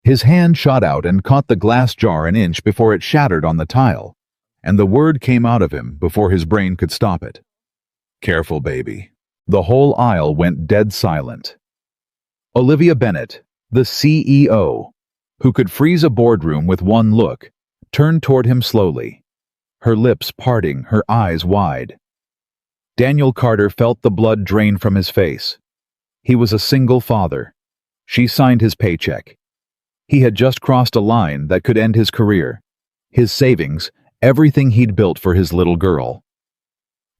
His hand shot out and caught the glass jar an inch before it shattered on the tile, and the word came out of him before his brain could stop it. "Careful, baby." The whole aisle went dead silent. Olivia Bennett, the CEO, who could freeze a boardroom with one look, turned toward him slowly, her lips parting, her eyes wide. Daniel Carter felt the blood drain from his face. He was a single father. She signed his paycheck. He had just crossed a line that could end his career, his savings, everything he'd built for his little girl.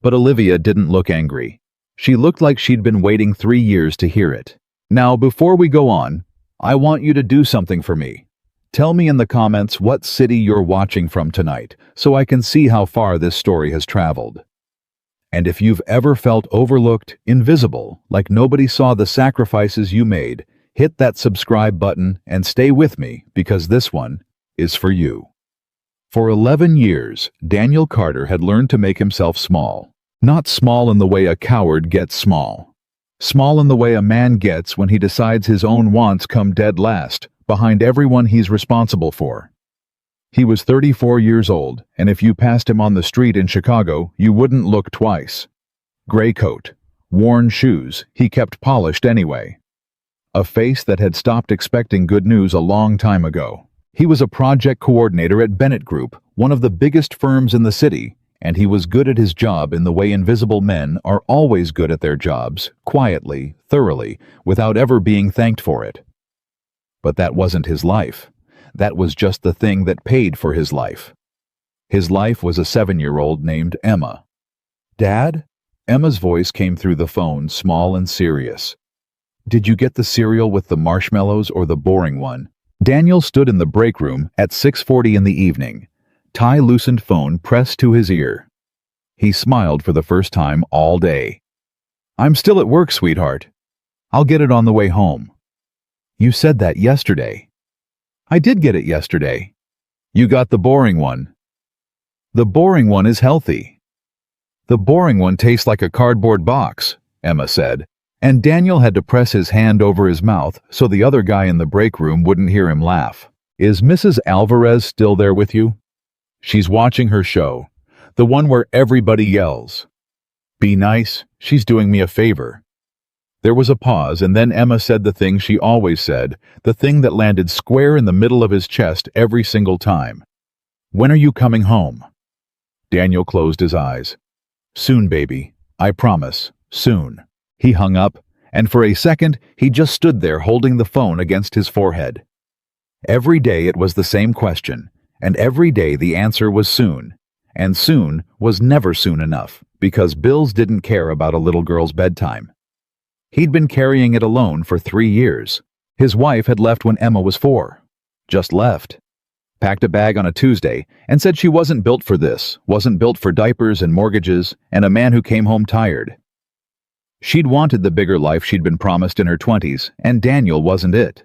But Olivia didn't look angry. She looked like she'd been waiting 3 years to hear it. "Now, before we go on, I want you to do something for me. Tell me in the comments what city you're watching from tonight, so I can see how far this story has traveled. And if you've ever felt overlooked, invisible, like nobody saw the sacrifices you made, hit that subscribe button and stay with me, because this one is for you." For 11 years, Daniel Carter had learned to make himself small. Not small in the way a coward gets small. Small in the way a man gets when he decides his own wants come dead last, behind everyone he's responsible for. He was 34 years old, and if you passed him on the street in Chicago, you wouldn't look twice. Gray coat, worn shoes, he kept polished anyway. A face that had stopped expecting good news a long time ago. He was a project coordinator at Bennett Group, one of the biggest firms in the city, and he was good at his job in the way invisible men are always good at their jobs, quietly, thoroughly, without ever being thanked for it. But that wasn't his life. That was just the thing that paid for his life. His life was a 7-year-old named Emma. "Dad?" Emma's voice came through the phone, small and serious. "Did you get the cereal with the marshmallows or the boring one?" Daniel stood in the break room at 6:40 in the evening, tie-loosened phone pressed to his ear. He smiled for the first time all day. "I'm still at work, sweetheart. I'll get it on the way home." "You said that yesterday." "I did get it yesterday." "You got the boring one." "The boring one is healthy." "The boring one tastes like a cardboard box," Emma said, and Daniel had to press his hand over his mouth so the other guy in the break room wouldn't hear him laugh. "Is Mrs. Alvarez still there with you?" "She's watching her show, the one where everybody yells." "Be nice, she's doing me a favor." There was a pause, and then Emma said the thing she always said, the thing that landed square in the middle of his chest every single time. "When are you coming home?" Daniel closed his eyes. "Soon, baby. I promise. Soon." He hung up, and for a second he just stood there holding the phone against his forehead. Every day it was the same question, and every day the answer was soon. And soon was never soon enough, because bills didn't care about a little girl's bedtime. He'd been carrying it alone for 3 years. His wife had left when Emma was 4. Just left. Packed a bag on a Tuesday and said she wasn't built for this, wasn't built for diapers and mortgages and a man who came home tired. She'd wanted the bigger life she'd been promised in her 20s, and Daniel wasn't it.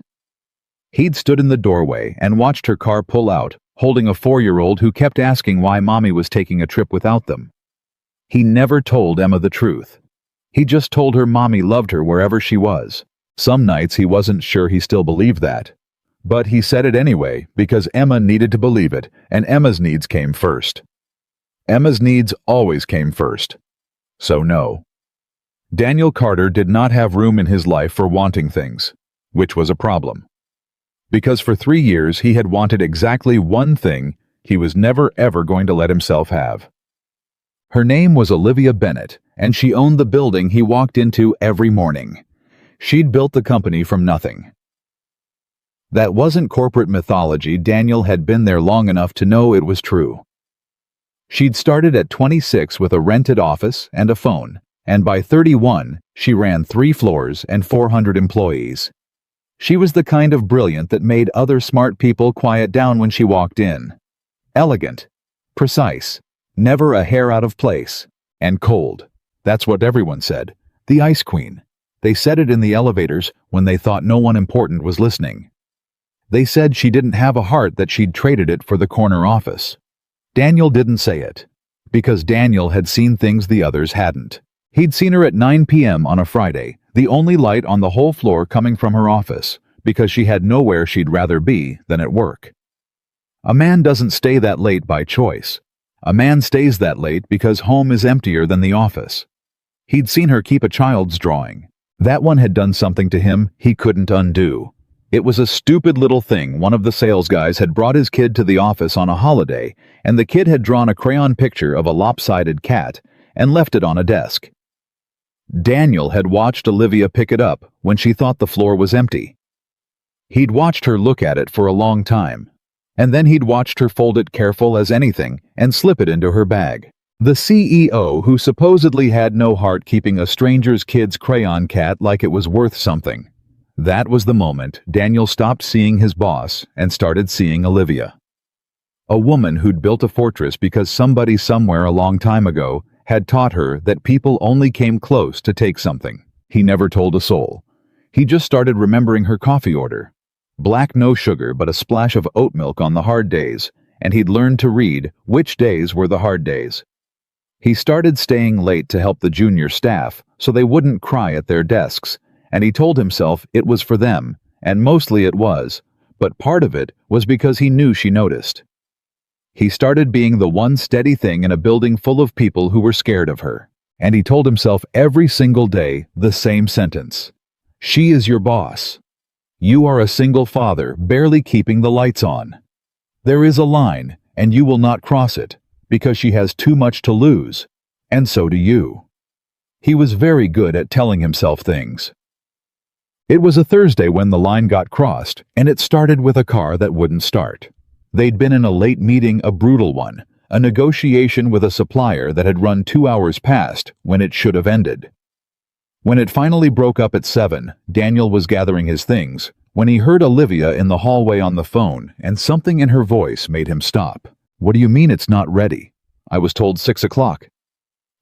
He'd stood in the doorway and watched her car pull out, holding a 4-year-old who kept asking why Mommy was taking a trip without them. He never told Emma the truth. He just told her Mommy loved her wherever she was. Some nights he wasn't sure he still believed that. But he said it anyway because Emma needed to believe it, and Emma's needs came first. Emma's needs always came first. So no. Daniel Carter did not have room in his life for wanting things, which was a problem. Because for 3 years he had wanted exactly one thing he was never ever going to let himself have. Her name was Olivia Bennett, and she owned the building he walked into every morning. She'd built the company from nothing. That wasn't corporate mythology. Daniel had been there long enough to know it was true. She'd started at 26 with a rented office and a phone, and by 31, she ran 3 floors and 400 employees. She was the kind of brilliant that made other smart people quiet down when she walked in. Elegant, precise, never a hair out of place, and cold. That's what everyone said. The Ice Queen. They said it in the elevators when they thought no one important was listening. They said she didn't have a heart, that she'd traded it for the corner office. Daniel didn't say it, because Daniel had seen things the others hadn't. He'd seen her at 9 p.m. on a Friday, the only light on the whole floor coming from her office, because she had nowhere she'd rather be than at work. A man doesn't stay that late by choice. A man stays that late because home is emptier than the office. He'd seen her keep a child's drawing. That one had done something to him he couldn't undo. It was a stupid little thing. One of the sales guys had brought his kid to the office on a holiday, and the kid had drawn a crayon picture of a lopsided cat and left it on a desk. Daniel had watched Olivia pick it up when she thought the floor was empty. He'd watched her look at it for a long time, and then he'd watched her fold it careful as anything and slip it into her bag. The CEO, who supposedly had no heart keeping a stranger's kid's crayon cat like it was worth something. That was the moment Daniel stopped seeing his boss and started seeing Olivia. A woman who'd built a fortress because somebody somewhere a long time ago had taught her that people only came close to take something. He never told a soul. He just started remembering her coffee order. Black, no sugar, but a splash of oat milk on the hard days, and he'd learned to read which days were the hard days. He started staying late to help the junior staff so they wouldn't cry at their desks, and he told himself it was for them, and mostly it was, but part of it was because he knew she noticed. He started being the one steady thing in a building full of people who were scared of her, and he told himself every single day the same sentence. She is your boss. You are a single father barely keeping the lights on. There is a line, and you will not cross it, because she has too much to lose, and so do you. He was very good at telling himself things. It was a Thursday when the line got crossed, and it started with a car that wouldn't start. They'd been in a late meeting, a brutal one, a negotiation with a supplier that had run 2 hours past when it should have ended. When it finally broke up at 7, Daniel was gathering his things when he heard Olivia in the hallway on the phone, and something in her voice made him stop. What do you mean it's not ready? I was told 6 o'clock.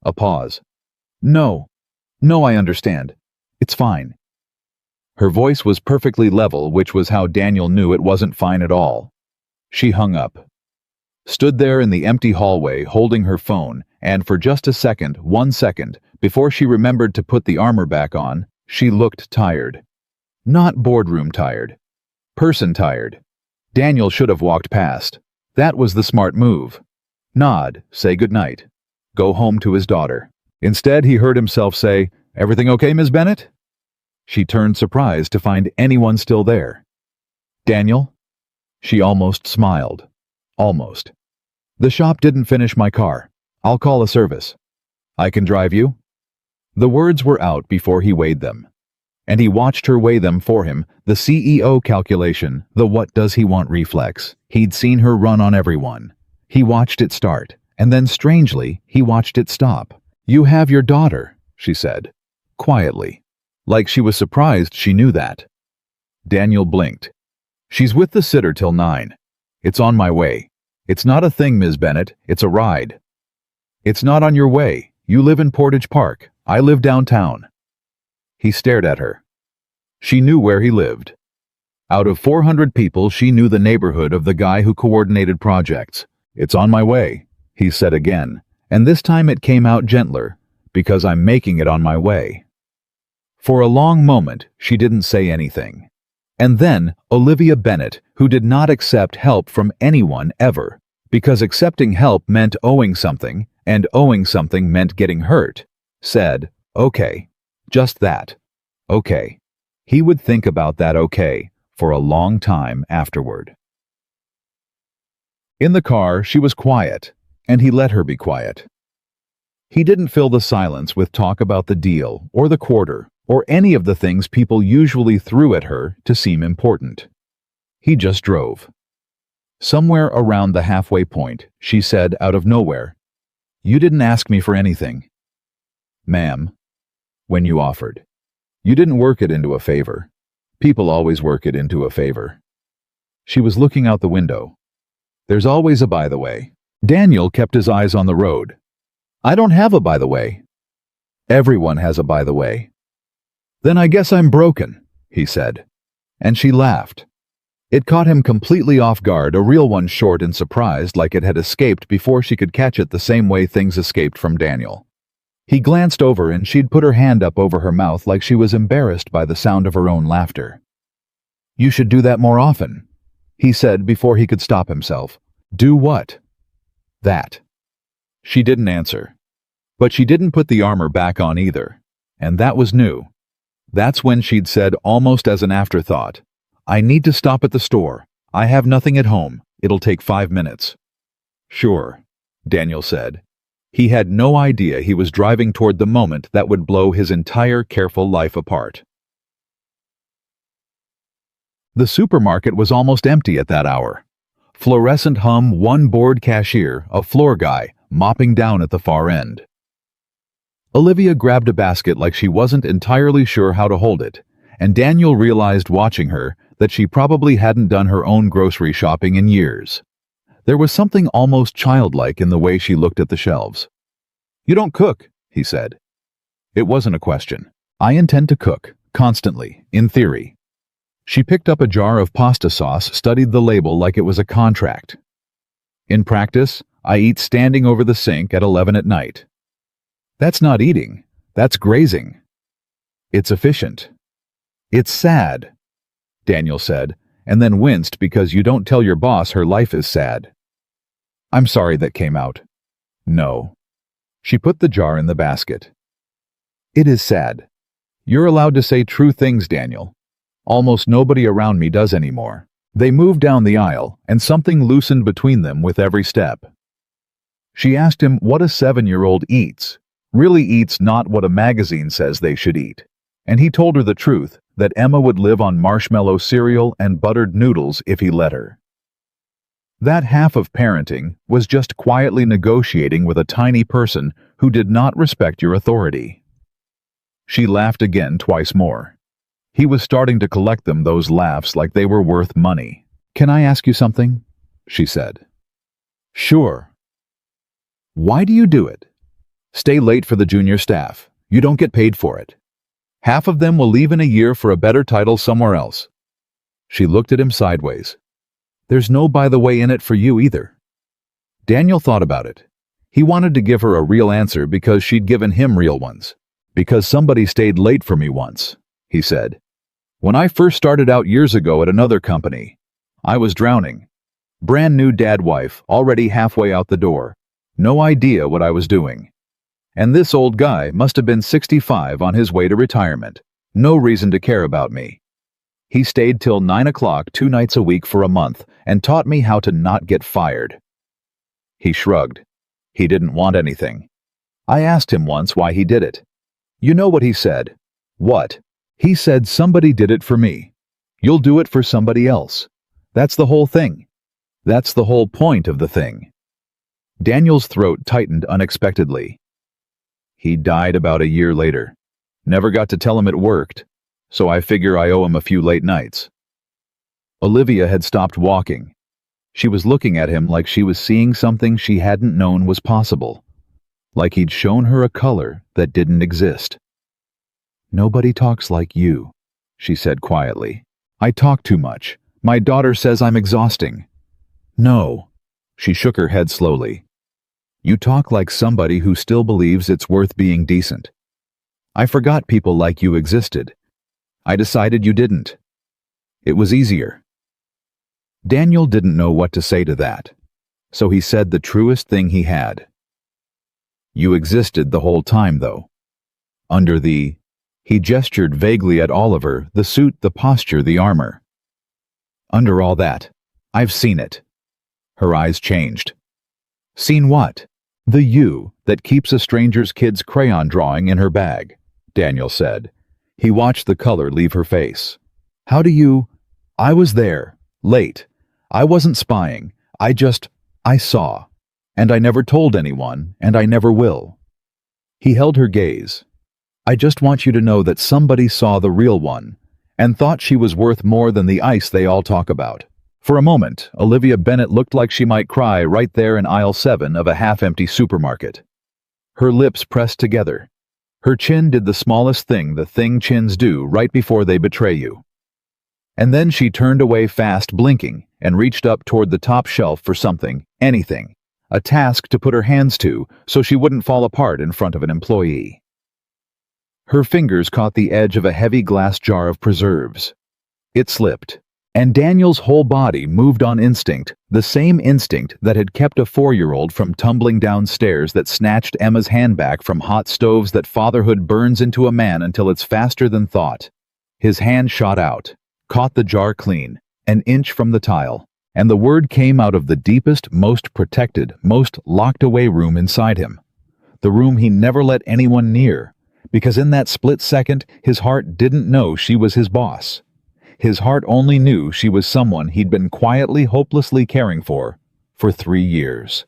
A pause. No, I understand. It's fine. Her voice was perfectly level, which was how Daniel knew it wasn't fine at all. She hung up. Stood there in the empty hallway holding her phone, and for just a second, 1 second, before she remembered to put the armor back on, she looked tired. Not boardroom tired. Person tired. Daniel should have walked past. That was the smart move. Nod, say goodnight. Go home to his daughter. Instead, he heard himself say, "Everything okay, Ms. Bennett?" She turned surprised to find anyone still there. "Daniel?" She almost smiled. Almost. "The shop didn't finish my car. I'll call a service. I can drive you?" The words were out before he weighed them. And he watched her weigh them for him, the CEO calculation, the what does he want reflex. He'd seen her run on everyone. He watched it start, and then strangely, he watched it stop. "You have your daughter," she said, quietly, like she was surprised she knew that. Daniel blinked. "She's with the sitter till 9. It's on my way. It's not a thing, Ms. Bennett, it's a ride." "It's not on your way. You live in Portage Park. I live downtown." He stared at her. She knew where he lived. Out of 400 people, she knew the neighborhood of the guy who coordinated projects. "It's on my way," he said again, and this time it came out gentler, "because I'm making it on my way." For a long moment, she didn't say anything. And then Olivia Bennett, who did not accept help from anyone ever, because accepting help meant owing something, and owing something meant getting hurt, said, "Okay. Just that. Okay." He would think about that okay for a long time afterward. In the car, she was quiet, and he let her be quiet. He didn't fill the silence with talk about the deal or the quarter or any of the things people usually threw at her to seem important. He just drove. Somewhere around the halfway point, she said out of nowhere, "You didn't ask me for anything." "Ma'am, when you offered. You didn't work it into a favor. People always work it into a favor." She was looking out the window. "There's always a by the way." Daniel kept his eyes on the road. "I don't have a by the way." "Everyone has a by the way." "Then I guess I'm broken," he said. And she laughed. It caught him completely off guard, a real one, short and surprised, like it had escaped before she could catch it the same way things escaped from Daniel. He glanced over and she'd put her hand up over her mouth like she was embarrassed by the sound of her own laughter. You should do that more often, he said before he could stop himself. Do what? That. She didn't answer. But she didn't put the armor back on either. And that was new. That's when she'd said, almost as an afterthought, I need to stop at the store. I have nothing at home. It'll take 5 minutes. Sure, Daniel said. He had no idea he was driving toward the moment that would blow his entire careful life apart. The supermarket was almost empty at that hour. Fluorescent hum one bored cashier, a floor guy, mopping down at the far end. Olivia grabbed a basket like she wasn't entirely sure how to hold it, and Daniel realized watching her that she probably hadn't done her own grocery shopping in years. There was something almost childlike in the way she looked at the shelves. You don't cook, he said. It wasn't a question. I intend to cook, constantly, in theory. She picked up a jar of pasta sauce, studied the label like it was a contract. In practice, I eat standing over the sink at 11 at night. That's not eating. That's grazing. It's efficient. It's sad, Daniel said, and then winced because you don't tell your boss her life is sad. I'm sorry that came out. No. She put the jar in the basket. It is sad. You're allowed to say true things, Daniel. Almost nobody around me does anymore. They moved down the aisle, and something loosened between them with every step. She asked him what a 7-year-old eats, really eats not what a magazine says they should eat. And he told her the truth, that Emma would live on marshmallow cereal and buttered noodles if he let her. That half of parenting was just quietly negotiating with a tiny person who did not respect your authority. She laughed again twice more. He was starting to collect them, those laughs, like they were worth money. Can I ask you something? She said. Sure. Why do you do it? Stay late for the junior staff. You don't get paid for it. Half of them will leave in a year for a better title somewhere else. She looked at him sideways. There's no by the way in it for you either. Daniel thought about it. He wanted to give her a real answer because she'd given him real ones. Because somebody stayed late for me once, he said. When I first started out years ago at another company, I was drowning. Brand new dad-wife, already halfway out the door. No idea what I was doing. And this old guy must have been 65 on his way to retirement. No reason to care about me. He stayed till 9 o'clock 2 nights a week for a month and taught me how to not get fired. He shrugged. He didn't want anything. I asked him once why he did it. You know what he said? What? He said somebody did it for me. You'll do it for somebody else. That's the whole thing. That's the whole point of the thing. Daniel's throat tightened unexpectedly. He died about a year later. Never got to tell him it worked, so I figure I owe him a few late nights. Olivia had stopped walking. She was looking at him like she was seeing something she hadn't known was possible. Like he'd shown her a color that didn't exist. Nobody talks like you, she said quietly. I talk too much. My daughter says I'm exhausting. No. She shook her head slowly. You talk like somebody who still believes it's worth being decent. I forgot people like you existed. I decided you didn't. It was easier. Daniel didn't know what to say to that, so he said the truest thing he had. You existed the whole time, though. Under the... He gestured vaguely at Oliver, the suit, the posture, the armor. Under all that, I've seen it. Her eyes changed. Seen what? The you that keeps a stranger's kid's crayon drawing in her bag, Daniel said. He watched the color leave her face. How do you... I was there, late. I wasn't spying. I saw. And I never told anyone, and I never will. He held her gaze. I just want you to know that somebody saw the real one, and thought she was worth more than the ice they all talk about. For a moment, Olivia Bennett looked like she might cry right there in aisle 7 of a half-empty supermarket. Her lips pressed together. Her chin did the smallest thing, the thing chins do right before they betray you. And then she turned away fast, blinking, and reached up toward the top shelf for something, anything, a task to put her hands to so she wouldn't fall apart in front of an employee. Her fingers caught the edge of a heavy glass jar of preserves. It slipped. And Daniel's whole body moved on instinct, the same instinct that had kept a 4-year-old from tumbling downstairs, that snatched Emma's hand back from hot stoves, that fatherhood burns into a man until it's faster than thought. His hand shot out, caught the jar clean, an inch from the tile, and the word came out of the deepest, most protected, most locked-away room inside him. The room he never let anyone near, because in that split second, his heart didn't know she was his boss. His heart only knew she was someone he'd been quietly, hopelessly caring for 3 years.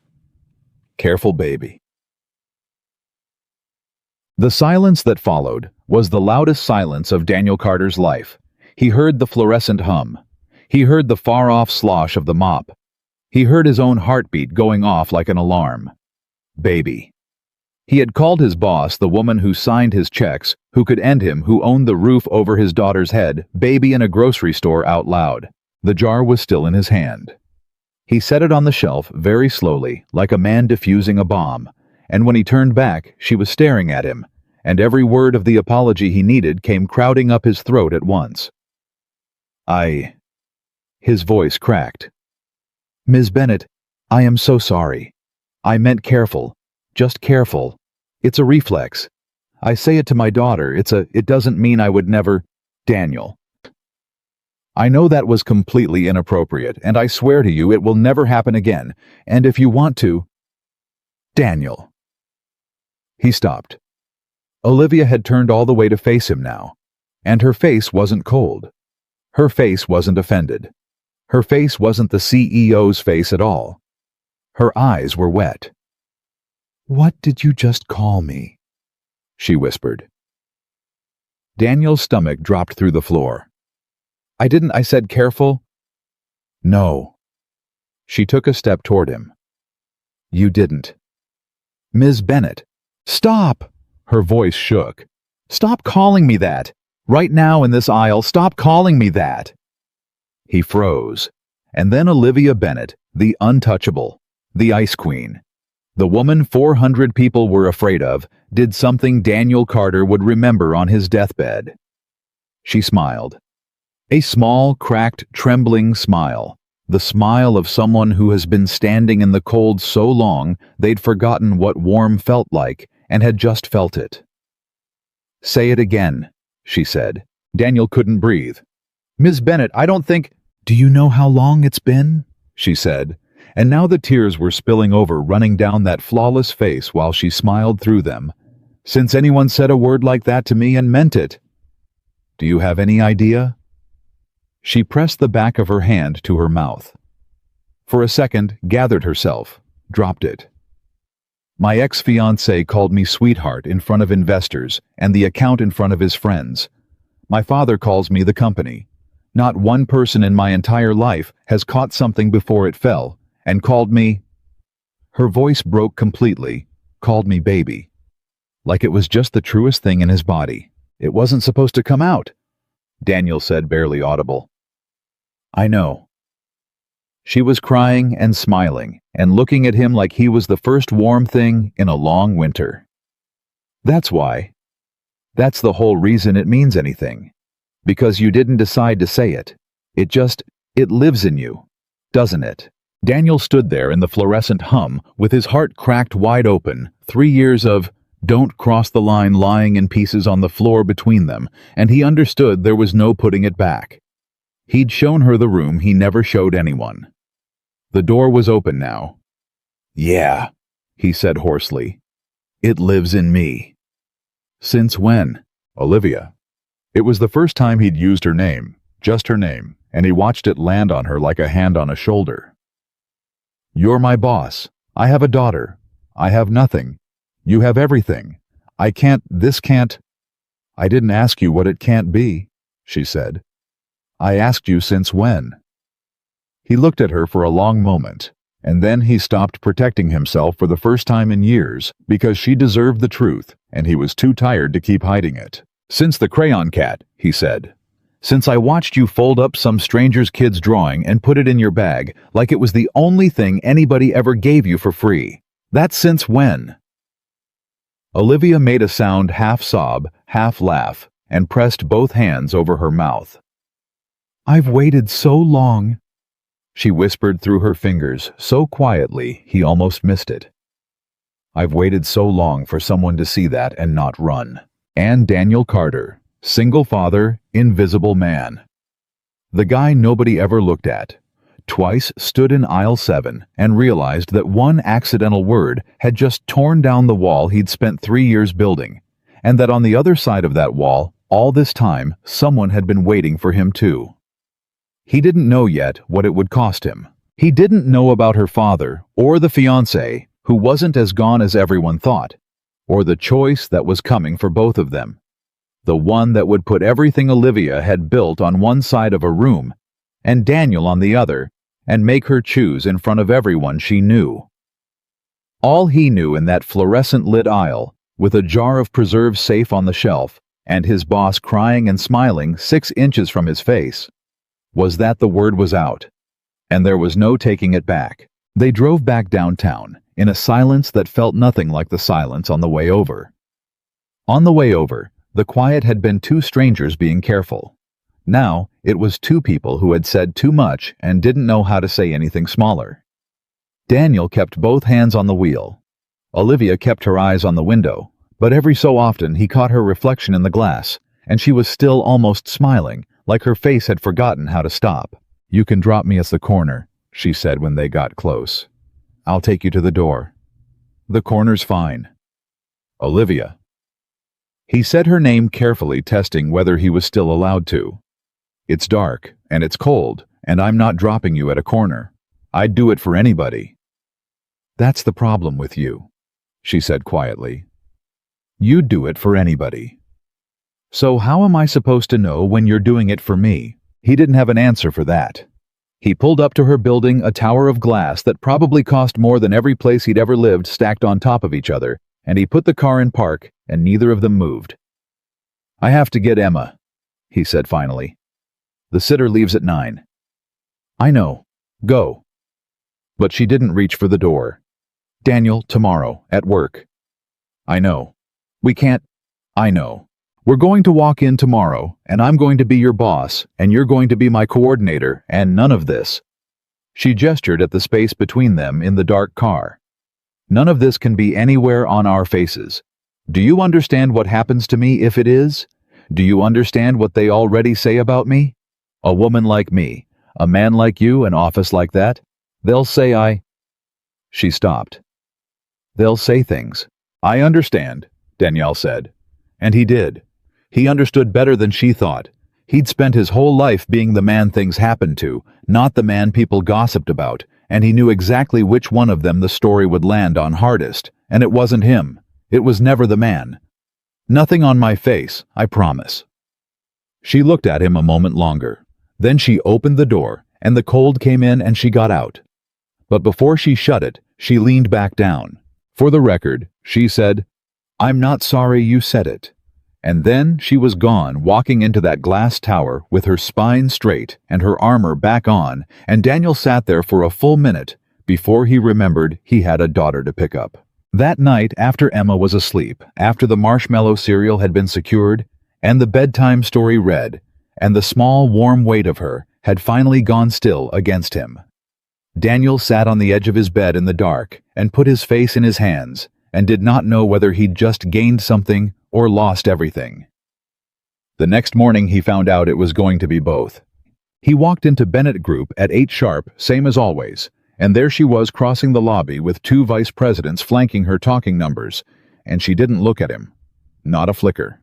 Careful, baby. The silence that followed was the loudest silence of Daniel Carter's life. He heard the fluorescent hum. He heard the far-off slosh of the mop. He heard his own heartbeat going off like an alarm. Baby. He had called his boss, the woman who signed his checks, who could end him, who owned the roof over his daughter's head, baby in a grocery store, out loud. The jar was still in his hand. He set it on the shelf very slowly, like a man defusing a bomb, and when he turned back, she was staring at him, and every word of the apology he needed came crowding up his throat at once. His voice cracked. Ms. Bennett, I am so sorry. I meant careful. Just careful. It's a reflex. I say it to my daughter. It doesn't mean I would never. Daniel. I know that was completely inappropriate, and I swear to you it will never happen again, and if you want to. Daniel. He stopped. Olivia had turned all the way to face him now, and her face wasn't cold. Her face wasn't offended. Her face wasn't the CEO's face at all. Her eyes were wet. What did you just call me? She whispered. Daniel's stomach dropped through the floor. I said careful. No. She took a step toward him. You didn't. Ms. Bennett, stop! Her voice shook. Stop calling me that. Right now in this aisle, stop calling me that. He froze. And then Olivia Bennett, the untouchable, the Ice Queen, the woman 400 people were afraid of, did something Daniel Carter would remember on his deathbed. She smiled. A small, cracked, trembling smile. The smile of someone who has been standing in the cold so long they'd forgotten what warm felt like and had just felt it. Say it again, she said. Daniel couldn't breathe. Ms. Bennett, I don't think... Do you know how long it's been? She said, and now the tears were spilling over, running down that flawless face while she smiled through them. Since anyone said a word like that to me and meant it. Do you have any idea? She pressed the back of her hand to her mouth. For a second, gathered herself, dropped it. My ex-fiancé called me sweetheart in front of investors and the account in front of his friends. My father calls me the company. Not one person in my entire life has caught something before it fell and called me... Her voice broke completely, called me baby. Like it was just the truest thing in his body. It wasn't supposed to come out, Daniel said, barely audible. I know. She was crying and smiling and looking at him like he was the first warm thing in a long winter. That's why. That's the whole reason it means anything. Because you didn't decide to say it. It lives in you, doesn't it? Daniel stood there in the fluorescent hum with his heart cracked wide open, 3 years of don't cross the line lying in pieces on the floor between them, and he understood there was no putting it back. He'd shown her the room he never showed anyone. The door was open now. Yeah, he said hoarsely. It lives in me. Since when? Olivia. It was the first time he'd used her name, just her name, and he watched it land on her like a hand on a shoulder. You're my boss. I have a daughter. I have nothing. You have everything. This can't... I didn't ask you what it can't be, she said. I asked you since when. He looked at her for a long moment, and then he stopped protecting himself for the first time in years because she deserved the truth, and he was too tired to keep hiding it. Since the crayon cat, he said. Since I watched you fold up some stranger's kid's drawing and put it in your bag like it was the only thing anybody ever gave you for free. That's since when? Olivia made a sound half sob, half laugh, and pressed both hands over her mouth. I've waited so long, she whispered through her fingers so quietly he almost missed it. I've waited so long for someone to see that and not run. And Daniel Carter, single father, invisible man. The guy nobody ever looked at. Twice stood in aisle 7 and realized that one accidental word had just torn down the wall he'd spent 3 years building, and that on the other side of that wall, all this time, someone had been waiting for him too. He didn't know yet what it would cost him. He didn't know about her father, or the fiancé, who wasn't as gone as everyone thought, or the choice that was coming for both of them. The one that would put everything Olivia had built on one side of a room, and Daniel on the other, and make her choose in front of everyone she knew. All he knew in that fluorescent-lit aisle, with a jar of preserves safe on the shelf, and his boss crying and smiling 6 inches from his face, was that the word was out, and there was no taking it back. They drove back downtown, in a silence that felt nothing like the silence on the way over. On the way over, the quiet had been 2 strangers being careful. Now, it was 2 people who had said too much and didn't know how to say anything smaller. Daniel kept both hands on the wheel. Olivia kept her eyes on the window, but every so often he caught her reflection in the glass, and she was still almost smiling, like her face had forgotten how to stop. "You can drop me at the corner," she said when they got close. "I'll take you to the door." "The corner's fine." "Olivia." He said her name carefully, testing whether he was still allowed to. "It's dark, and it's cold, and I'm not dropping you at a corner. I'd do it for anybody." "That's the problem with you," she said quietly. "You'd do it for anybody." "So how am I supposed to know when you're doing it for me?" He didn't have an answer for that. He pulled up to her building, a tower of glass that probably cost more than every place he'd ever lived stacked on top of each other, and he put the car in park, and neither of them moved. "I have to get Emma," he said finally. "The sitter leaves at 9. "I know. Go." But she didn't reach for the door. "Daniel, tomorrow, at work." "I know. We can't." "I know. We're going to walk in tomorrow, and I'm going to be your boss, and you're going to be my coordinator, and none of this." She gestured at the space between them in the dark car. "None of this can be anywhere on our faces. Do you understand what happens to me if it is? Do you understand what they already say about me? A woman like me, a man like you, an office like that, they'll say I—" She stopped. "They'll say things." "I understand," Danielle said. And he did. He understood better than she thought. He'd spent his whole life being the man things happened to, not the man people gossiped about, and he knew exactly which one of them the story would land on hardest, and it wasn't him. It was never the man. "Nothing on my face, I promise." She looked at him a moment longer. Then she opened the door, and the cold came in and she got out. But before she shut it, she leaned back down. "For the record," she said, "I'm not sorry you said it." And then she was gone, walking into that glass tower with her spine straight and her armor back on, and Daniel sat there for a full minute before he remembered he had a daughter to pick up. That night, after Emma was asleep, after the marshmallow cereal had been secured, and the bedtime story read, and the small warm weight of her had finally gone still against him, Daniel sat on the edge of his bed in the dark and put his face in his hands and did not know whether he'd just gained something or lost everything. The next morning he found out it was going to be both. He walked into Bennett Group at 8 sharp, same as always, and there she was crossing the lobby with 2 vice presidents flanking her talking numbers, and she didn't look at him. Not a flicker.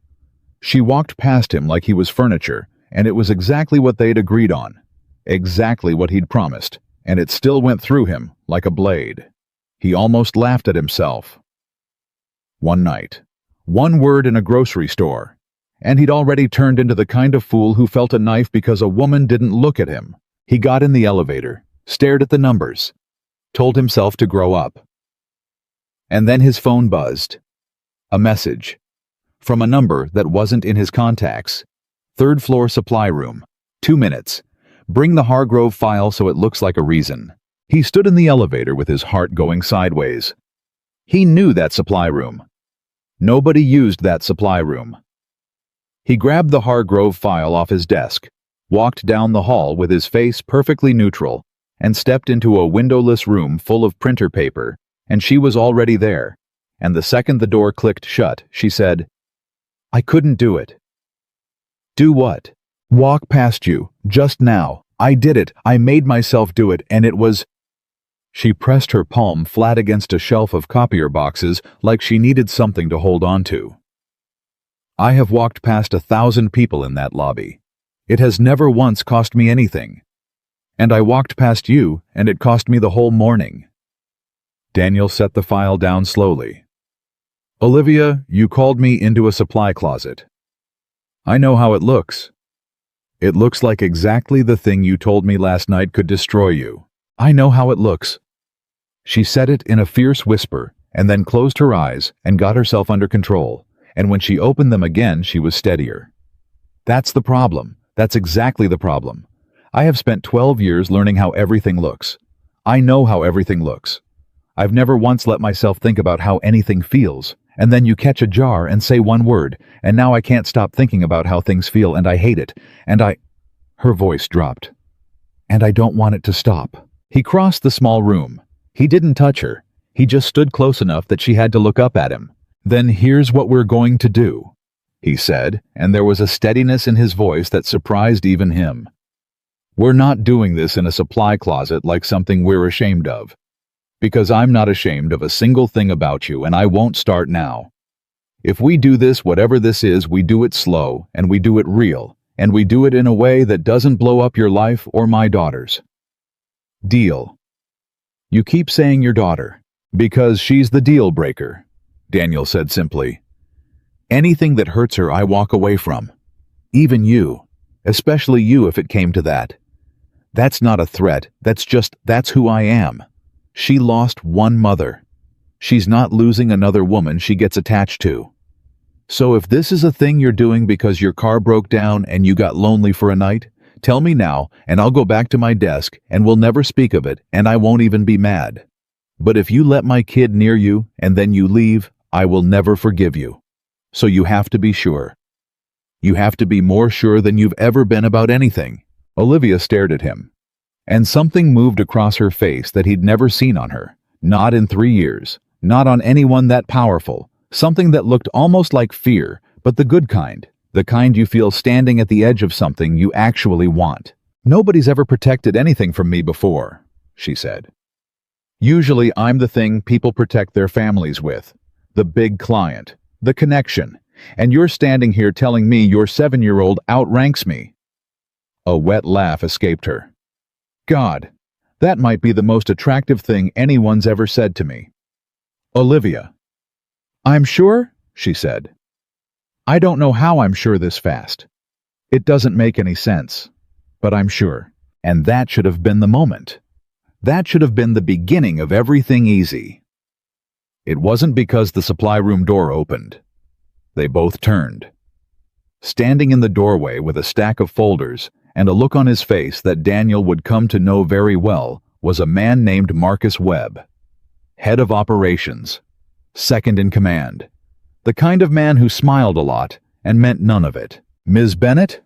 She walked past him like he was furniture, and it was exactly what they'd agreed on, exactly what he'd promised, and it still went through him like a blade. He almost laughed at himself. One night, one word in a grocery store, and he'd already turned into the kind of fool who felt a knife because a woman didn't look at him. He got in the elevator, stared at the numbers, told himself to grow up. And then his phone buzzed. A message. From a number that wasn't in his contacts. 3rd floor supply room. 2 minutes. Bring the Hargrove file so it looks like a reason. He stood in the elevator with his heart going sideways. He knew that supply room. Nobody used that supply room. He grabbed the Hargrove file off his desk, walked down the hall with his face perfectly neutral, and stepped into a windowless room full of printer paper, and she was already there. And the second the door clicked shut, she said, "I couldn't do it." "Do what?" "Walk past you, just now. I did it. I made myself do it, and it was—" She pressed her palm flat against a shelf of copier boxes like she needed something to hold on to. "I have walked past 1,000 people in that lobby. It has never once cost me anything. And I walked past you, and it cost me the whole morning." Daniel set the file down slowly. "Olivia, you called me into a supply closet. I know how it looks. It looks like exactly the thing you told me last night could destroy you. I know how it looks." She said it in a fierce whisper, and then closed her eyes and got herself under control, and when she opened them again she was steadier. "That's the problem. That's exactly the problem. I have spent 12 years learning how everything looks. I know how everything looks. I've never once let myself think about how anything feels, and then you catch a jar and say one word, and now I can't stop thinking about how things feel, and I hate it, and I—" Her voice dropped. "And I don't want it to stop." He crossed the small room. He didn't touch her. He just stood close enough that she had to look up at him. "Then here's what we're going to do," he said, and there was a steadiness in his voice that surprised even him. "We're not doing this in a supply closet like something we're ashamed of. Because I'm not ashamed of a single thing about you, and I won't start now. If we do this, whatever this is, we do it slow, and we do it real, and we do it in a way that doesn't blow up your life or my daughter's. Deal?" "You keep saying your daughter, because she's the deal breaker," Daniel said simply. "Anything that hurts her I walk away from. Even you, especially you if it came to that. That's not a threat, that's who I am. She lost one mother. She's not losing another woman she gets attached to. So if this is a thing you're doing because your car broke down and you got lonely for a night, tell me now and I'll go back to my desk and we'll never speak of it and I won't even be mad. But if you let my kid near you and then you leave, I will never forgive you. So you have to be sure. You have to be more sure than you've ever been about anything." Olivia stared at him, and something moved across her face that he'd never seen on her, not in 3 years, not on anyone that powerful, something that looked almost like fear, but the good kind, the kind you feel standing at the edge of something you actually want. "Nobody's ever protected anything from me before," she said. "Usually I'm the thing people protect their families with, the big client, the connection, and you're standing here telling me your 7-year-old outranks me." A wet laugh escaped her. "God, that might be the most attractive thing anyone's ever said to me." "Olivia." "I'm sure?" she said. "I don't know how I'm sure this fast. It doesn't make any sense, but I'm sure. And that should have been the moment. That should have been the beginning of everything easy." It wasn't because the supply room door opened. They both turned. Standing in the doorway with a stack of folders and a look on his face that Daniel would come to know very well was a man named Marcus Webb, head of operations, second in command, the kind of man who smiled a lot and meant none of it. "Ms. Bennett?"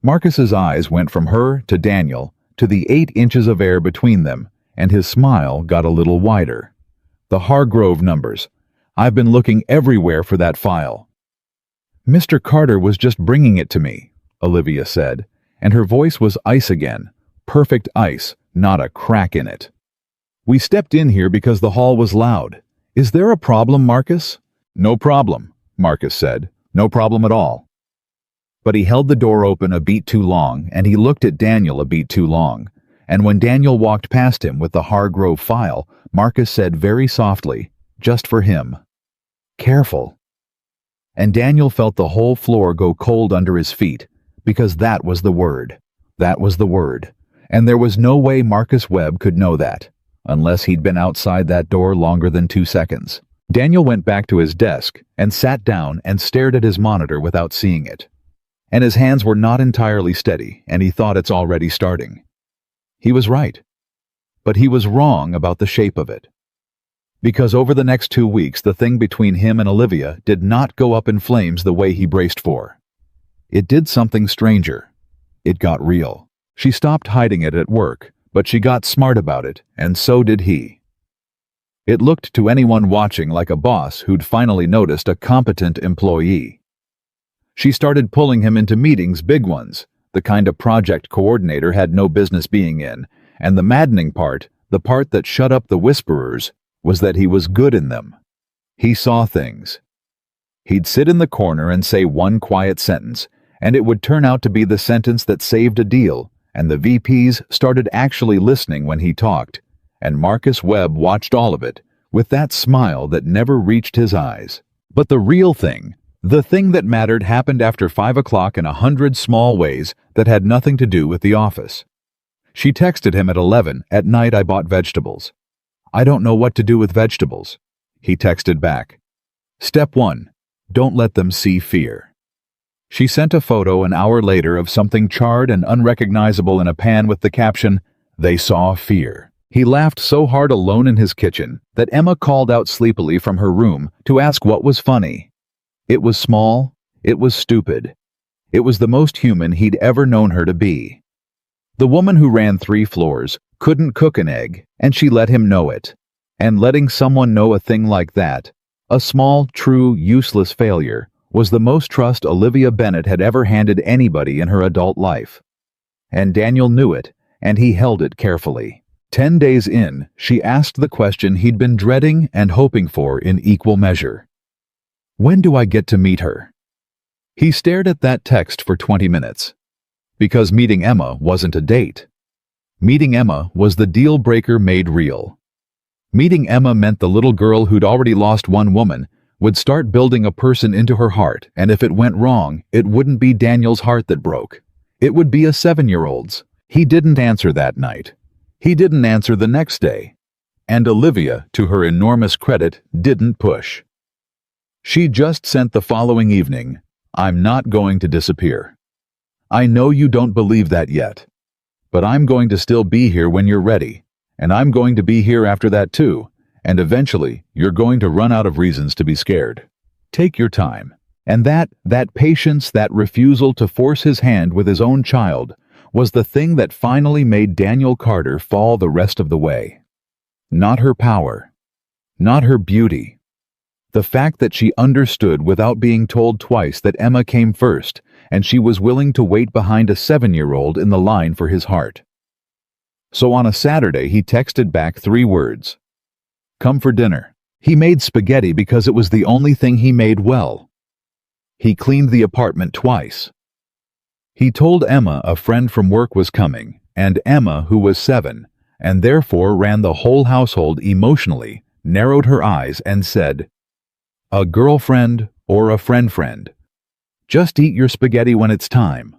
Marcus's eyes went from her to Daniel to the 8 inches of air between them, and his smile got a little wider. "The Hargrove numbers. I've been looking everywhere for that file." "Mr. Carter was just bringing it to me," Olivia said, and her voice was ice again, perfect ice, not a crack in it. "We stepped in here because the hall was loud. Is there a problem, Marcus?" "No problem," Marcus said. "No problem at all." But he held the door open a beat too long, and he looked at Daniel a beat too long, and when Daniel walked past him with the Hargrove file, Marcus said very softly, just for him, "Careful." And Daniel felt the whole floor go cold under his feet, because that was the word. That was the word. And there was no way Marcus Webb could know that, unless he'd been outside that door longer than 2 seconds. Daniel went back to his desk and sat down and stared at his monitor without seeing it. And his hands were not entirely steady, and he thought it's already starting. He was right. But he was wrong about the shape of it. Because over the next 2 weeks, the thing between him and Olivia did not go up in flames the way he braced for. It did something stranger. It got real. She stopped hiding it at work, but she got smart about it, and so did he. It looked to anyone watching like a boss who'd finally noticed a competent employee. She started pulling him into meetings, big ones, the kind a project coordinator had no business being in, and the maddening part, the part that shut up the whisperers, was that he was good in them. He saw things. He'd sit in the corner and say one quiet sentence, and it would turn out to be the sentence that saved a deal, and the VPs started actually listening when he talked, and Marcus Webb watched all of it, with that smile that never reached his eyes. But the real thing, the thing that mattered, happened after 5 o'clock in 100 small ways that had nothing to do with the office. She texted him at 11 at night, "I bought vegetables. I don't know what to do with vegetables." He texted back, "Step 1, don't let them see fear." She sent a photo an hour later of something charred and unrecognizable in a pan with the caption, "They saw fear." He laughed so hard alone in his kitchen that Emma called out sleepily from her room to ask what was funny. It was small, it was stupid. It was the most human he'd ever known her to be. The woman who ran 3 floors couldn't cook an egg, and she let him know it. And letting someone know a thing like that, a small, true, useless failure, was the most trust Olivia Bennett had ever handed anybody in her adult life. And Daniel knew it, and he held it carefully. 10 days in, she asked the question he'd been dreading and hoping for in equal measure. When do I get to meet her? He stared at that text for 20 minutes. Because meeting Emma wasn't a date. Meeting Emma was the deal breaker made real. Meeting Emma meant the little girl who'd already lost one woman would start building a person into her heart, and if it went wrong, it wouldn't be Daniel's heart that broke. It would be a 7-year-old's. He didn't answer that night. He didn't answer the next day. And Olivia, to her enormous credit, didn't push. She just sent the following evening, "I'm not going to disappear. I know you don't believe that yet. But I'm going to still be here when you're ready, and I'm going to be here after that too, and eventually you're going to run out of reasons to be scared. Take your time." And that patience, that refusal to force his hand with his own child, was the thing that finally made Daniel Carter fall the rest of the way. Not her power, not her beauty. The fact that she understood without being told twice that Emma came first, and she was willing to wait behind a 7-year-old in the line for his heart. So on a Saturday he texted back 3 words. "Come for dinner." He made spaghetti because it was the only thing he made well. He cleaned the apartment twice. He told Emma a friend from work was coming, and Emma, who was 7, and therefore ran the whole household emotionally, narrowed her eyes and said, "A girlfriend or a friend. Just eat your spaghetti when it's time."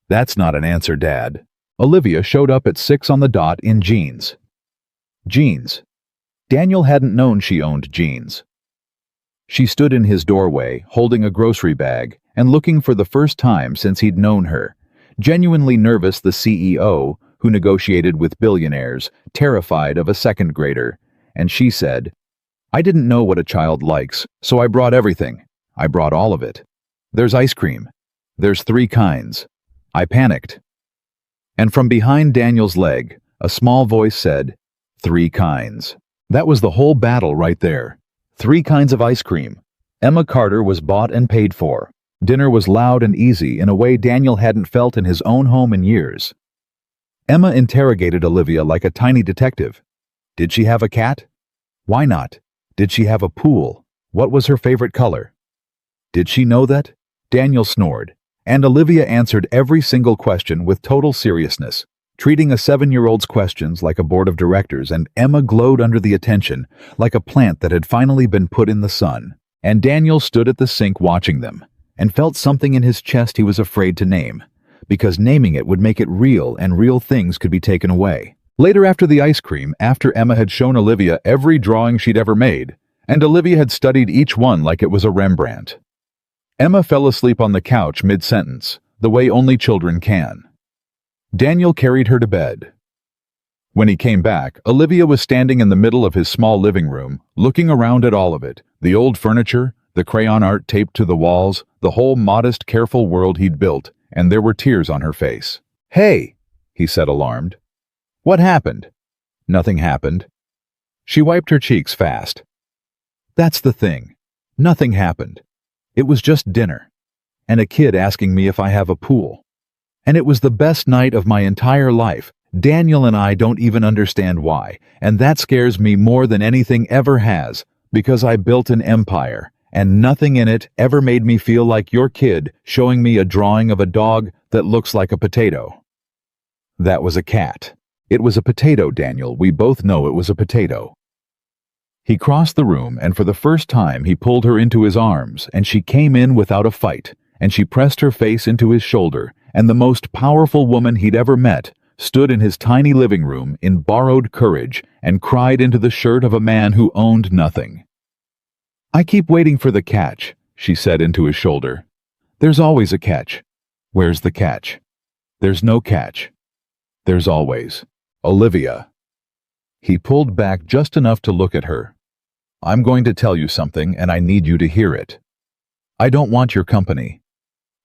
That's not an answer, Dad. Olivia showed up at 6 on the dot in jeans. Jeans. Daniel hadn't known she owned jeans. She stood in his doorway, holding a grocery bag, and looking for the first time since he'd known her, genuinely nervous, the CEO, who negotiated with billionaires, terrified of a 2nd grader, and she said, "I didn't know what a child likes, so I brought everything. I brought all of it. There's ice cream. There's 3 kinds. I panicked." And from behind Daniel's leg, a small voice said, "3 kinds." That was the whole battle right there. 3 kinds of ice cream. Emma Carter was bought and paid for. Dinner was loud and easy in a way Daniel hadn't felt in his own home in years. Emma interrogated Olivia like a tiny detective. Did she have a cat? Why not? Did she have a pool? What was her favorite color? Did she know that? Daniel snored, and Olivia answered every single question with total seriousness, treating a 7-year-old's questions like a board of directors, and Emma glowed under the attention like a plant that had finally been put in the sun. And Daniel stood at the sink watching them, and felt something in his chest he was afraid to name, because naming it would make it real, and real things could be taken away. Later, after the ice cream, after Emma had shown Olivia every drawing she'd ever made, and Olivia had studied each one like it was a Rembrandt, Emma fell asleep on the couch mid-sentence, the way only children can. Daniel carried her to bed. When he came back, Olivia was standing in the middle of his small living room, looking around at all of it, the old furniture, the crayon art taped to the walls, the whole modest, careful world he'd built, and there were tears on her face. "Hey," he said, alarmed. "What happened?" "Nothing happened." She wiped her cheeks fast. "That's the thing. Nothing happened. It was just dinner. And a kid asking me if I have a pool. And it was the best night of my entire life. Daniel and I don't even understand why, and that scares me more than anything ever has, because I built an empire, and nothing in it ever made me feel like your kid showing me a drawing of a dog that looks like a potato." "That was a cat. It was a potato, Daniel. We both know it was a potato." He crossed the room, and for the first time he pulled her into his arms, and she came in without a fight, and she pressed her face into his shoulder, and the most powerful woman he'd ever met stood in his tiny living room in borrowed courage and cried into the shirt of a man who owned nothing. "I keep waiting for the catch," she said into his shoulder. "There's always a catch." "Where's the catch?" "There's no catch." "There's always Olivia." He pulled back just enough to look at her. "I'm going to tell you something, and I need you to hear it. I don't want your company.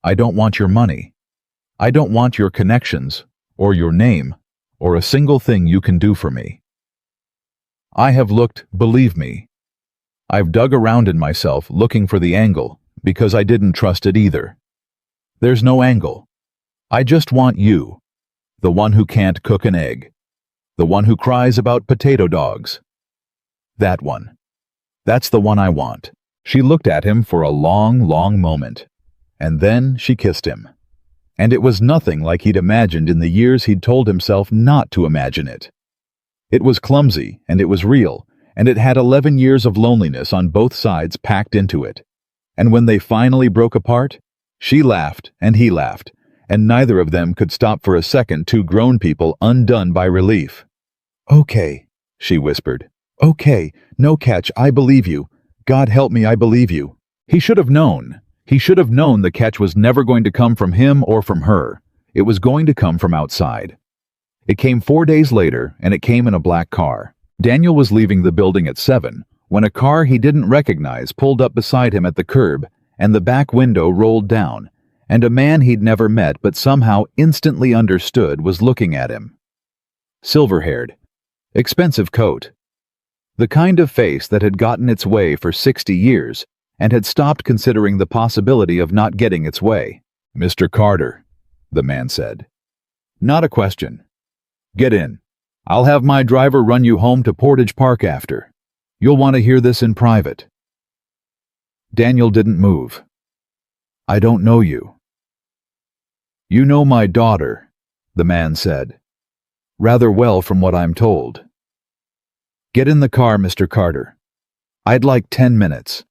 I don't want your money. I don't want your connections, or your name, or a single thing you can do for me. I have looked, believe me. I've dug around in myself looking for the angle, because I didn't trust it either. There's no angle. I just want you, the one who can't cook an egg, the one who cries about potato dogs. That one. That's the one I want." She looked at him for a long, long moment, and then she kissed him. And it was nothing like he'd imagined in the years he'd told himself not to imagine it. It was clumsy, and it was real, and it had 11 years of loneliness on both sides packed into it. And when they finally broke apart, she laughed and he laughed, and neither of them could stop for a second, two grown people undone by relief. "Okay," she whispered. "Okay, no catch, I believe you. God help me, I believe you." He should have known. He should have known the catch was never going to come from him or from her. It was going to come from outside. It came 4 days later, and it came in a black car. Daniel was leaving the building at 7 when a car he didn't recognize pulled up beside him at the curb, and the back window rolled down, and a man he'd never met but somehow instantly understood was looking at him. Silver-haired. Expensive coat. The kind of face that had gotten its way for 60 years and had stopped considering the possibility of not getting its way. "Mr. Carter," the man said. "Not a question. Get in. I'll have my driver run you home to Portage Park after. You'll want to hear this in private." Daniel didn't move. "I don't know you." "You know my daughter," the man said. "Rather well from what I'm told. Get in the car, Mr. Carter. I'd like 10 minutes.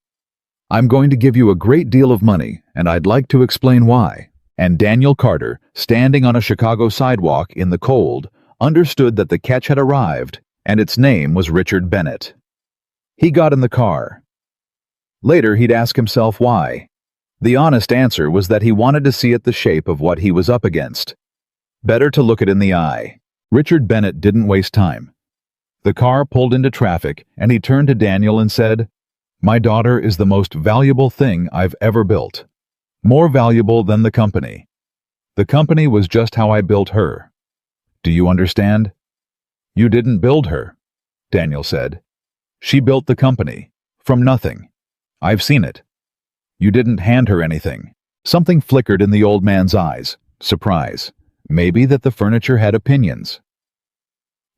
I'm going to give you a great deal of money, and I'd like to explain why." And Daniel Carter, standing on a Chicago sidewalk in the cold, understood that the catch had arrived, and its name was Richard Bennett. He got in the car. Later, he'd ask himself why. The honest answer was that he wanted to see it the shape of what he was up against. Better to look it in the eye. Richard Bennett didn't waste time. The car pulled into traffic, and he turned to Daniel and said, "My daughter is the most valuable thing I've ever built. More valuable than the company. The company was just how I built her. Do you understand?" "You didn't build her," Daniel said. "She built the company. From nothing. I've seen it. You didn't hand her anything." Something flickered in the old man's eyes. Surprise. Maybe that the furniture had opinions.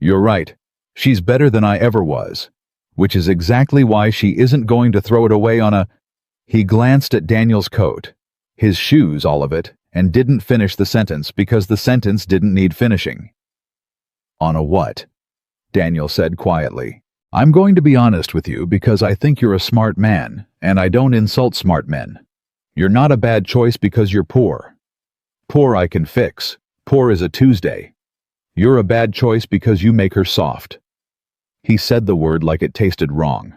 "You're right. She's better than I ever was. Which is exactly why she isn't going to throw it away on a—" He glanced at Daniel's coat, his shoes, all of it, and didn't finish the sentence because the sentence didn't need finishing. "On a what?" Daniel said quietly. "I'm going to be honest with you because I think you're a smart man, and I don't insult smart men. You're not a bad choice because you're poor. Poor I can fix. Poor is a Tuesday. You're a bad choice because you make her soft." He said the word like it tasted wrong.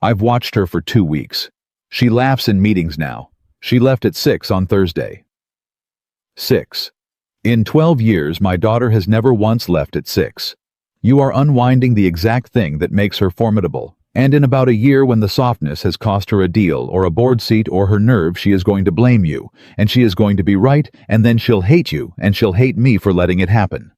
"I've watched her for 2 weeks. She laughs in meetings now. She left at 6 on Thursday. 6. In 12 years, my daughter has never once left at 6. You are unwinding the exact thing that makes her formidable, And in about a year, when the softness has cost her a deal or a board seat or her nerve, she is going to blame you, and she is going to be right, and then she'll hate you, and she'll hate me for letting it happen.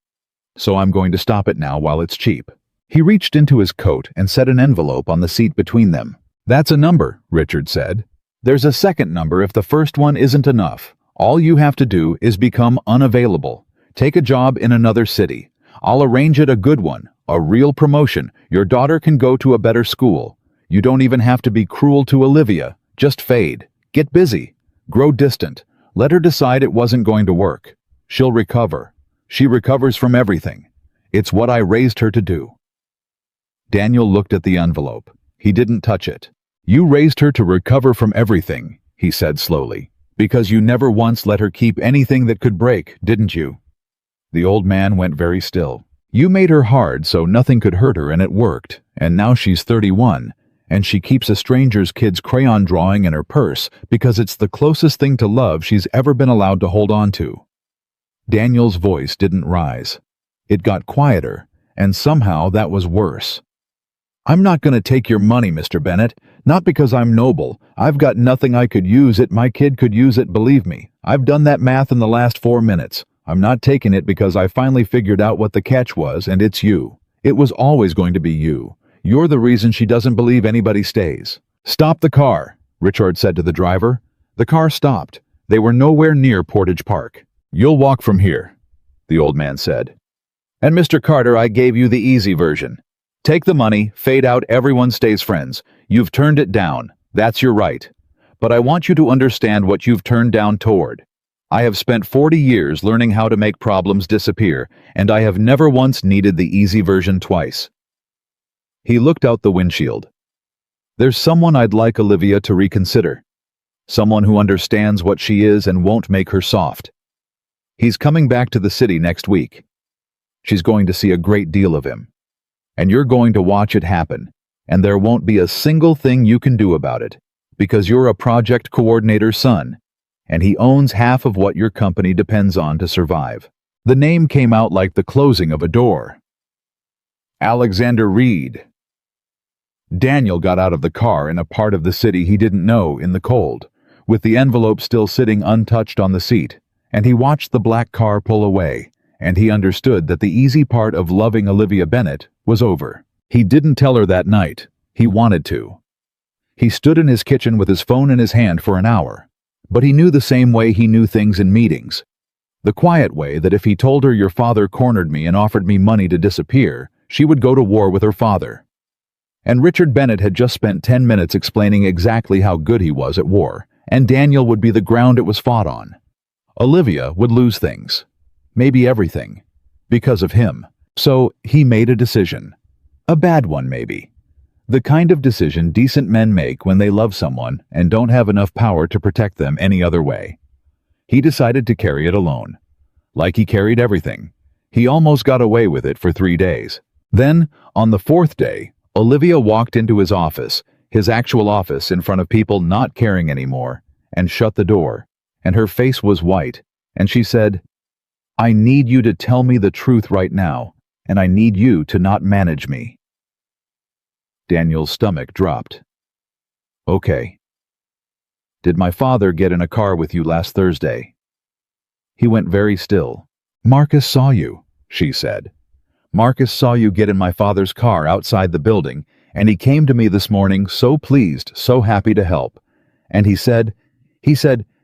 So I'm going to stop it now while it's cheap." He reached into his coat and set an envelope on the seat between them. "That's a number," Richard said. "There's a second number if the first one isn't enough. All you have to do is become unavailable. Take a job in another city. I'll arrange it, a good one, a real promotion. Your daughter can go to a better school. You don't even have to be cruel to Olivia. Just fade. Get busy. Grow distant. Let her decide it wasn't going to work. She'll recover. She recovers from everything. It's what I raised her to do." Daniel looked at the envelope. He didn't touch it. "You raised her to recover from everything," he said slowly, "because you never once let her keep anything that could break, didn't you?" The old man went very still. "You made her hard so nothing could hurt her, and it worked. And now she's 31, and she keeps a stranger's kid's crayon drawing in her purse because it's the closest thing to love she's ever been allowed to hold on to." Daniel's voice didn't rise. It got quieter, and somehow that was worse. "I'm not going to take your money, Mr. Bennett. Not because I'm noble. I've got nothing I could use it. My kid could use it, believe me. I've done that math in the last 4 minutes. I'm not taking it because I finally figured out what the catch was, and it's you. It was always going to be you. You're the reason she doesn't believe anybody stays." "Stop the car," Richard said to the driver. The car stopped. They were nowhere near Portage Park. "You'll walk from here," the old man said. "And Mr. Carter, I gave you the easy version. Take the money, fade out, everyone stays friends. You've turned it down. That's your right. But I want you to understand what you've turned down toward. I have spent 40 years learning how to make problems disappear, and I have never once needed the easy version twice." He looked out the windshield. "There's someone I'd like Olivia to reconsider. Someone who understands what she is and won't make her soft. He's coming back to the city next week. She's going to see a great deal of him. And you're going to watch it happen, and there won't be a single thing you can do about it, because you're a project coordinator's son, and he owns half of what your company depends on to survive." The name came out like the closing of a door. Alexander Reed. Daniel got out of the car in a part of the city he didn't know, in the cold, with the envelope still sitting untouched on the seat, and he watched the black car pull away, and he understood that the easy part of loving Olivia Bennett was over. He didn't tell her that night. He wanted to. He stood in his kitchen with his phone in his hand for an hour, but he knew the same way he knew things in meetings. The quiet way that if he told her, "Your father cornered me and offered me money to disappear," she would go to war with her father. And Richard Bennett had just spent 10 minutes explaining exactly how good he was at war, and Daniel would be the ground it was fought on. Olivia would lose things. Maybe everything. Because of him. So he made a decision. A bad one, maybe. The kind of decision decent men make when they love someone and don't have enough power to protect them any other way. He decided to carry it alone. Like he carried everything. He almost got away with it for 3 days. Then, on the 4th day, Olivia walked into his office, his actual office, in front of people not caring anymore, and shut the door, and her face was white, and she said, "I need you to tell me the truth right now, and I need you to not manage me." Daniel's stomach dropped. "Okay. Did my father get in a car with you last Thursday?" He went very still. "Marcus saw you," she said. "Marcus saw you get in my father's car outside the building, and he came to me this morning so pleased, so happy to help. And he said,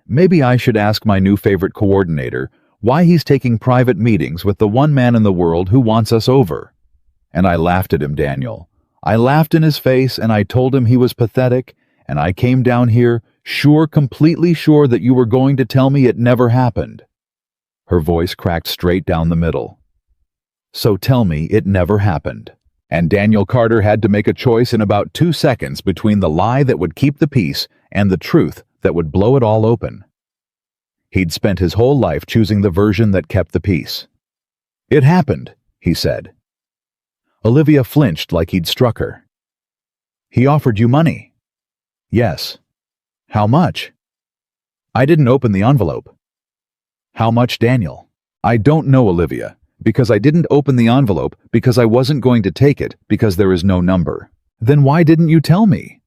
maybe I should ask my new favorite coordinator why he's taking private meetings with the one man in the world who wants us over." And I laughed at him, Daniel. I laughed in his face, and I told him he was pathetic, and I came down here, sure, completely sure that you were going to tell me it never happened. Her voice cracked straight down the middle. "So tell me it never happened." And Daniel Carter had to make a choice in about 2 seconds between the lie that would keep the peace and the truth that would blow it all open. He'd spent his whole life choosing the version that kept the peace. "It happened," he said. Olivia flinched like he'd struck her. "He offered you money?" "Yes." "How much?" "I didn't open the envelope." "How much, Daniel?" "I don't know, Olivia, because I didn't open the envelope, because I wasn't going to take it, because there is no number. Then why didn't you tell me?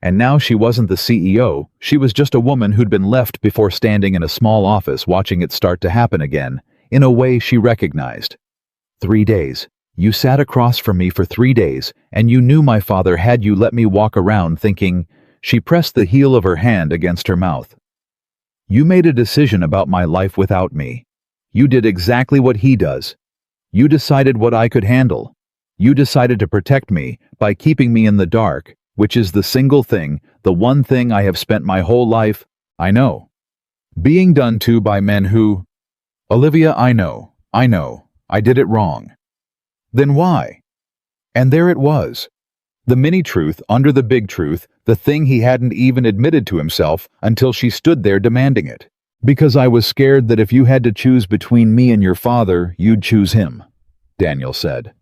And now she wasn't the CEO, she was just a woman who'd been left before standing in a small office watching it start to happen again, in a way she recognized. 3 days. You sat across from me for 3 days, and you knew my father had you let me walk around thinking. She pressed the heel of her hand against her mouth. You made a decision about my life without me. You did exactly what he does. You decided what I could handle. You decided to protect me by keeping me in the dark, which is the single thing, the one thing I have spent my whole life, I know, being done to by men who... Olivia, I know, I did it wrong. Then why? And there it was. The mini-truth under the big truth, the thing he hadn't even admitted to himself until she stood there demanding it. Because I was scared that if you had to choose between me and your father, you'd choose him, Daniel said.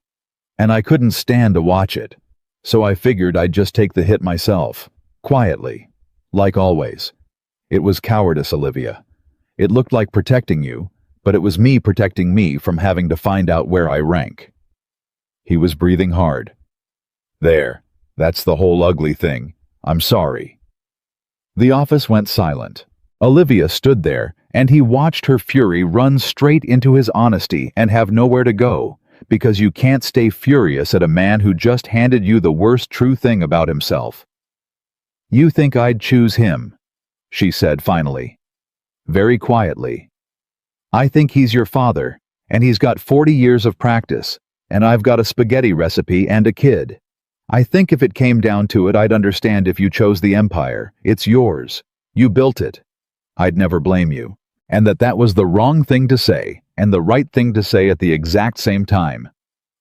And I couldn't stand to watch it. So I figured I'd just take the hit myself, quietly, like always. It was cowardice, Olivia. It looked like protecting you, but it was me protecting me from having to find out where I rank. He was breathing hard. There, that's the whole ugly thing. I'm sorry. The office went silent. Olivia stood there, and he watched her fury run straight into his honesty and have nowhere to go, because you can't stay furious at a man who just handed you the worst true thing about himself. You think I'd choose him, she said finally, very quietly. I think he's your father, and he's got 40 years of practice, and I've got a spaghetti recipe and a kid. I think if it came down to it, I'd understand if you chose the empire. It's yours. You built it. I'd never blame you. And that was the wrong thing to say, and the right thing to say at the exact same time.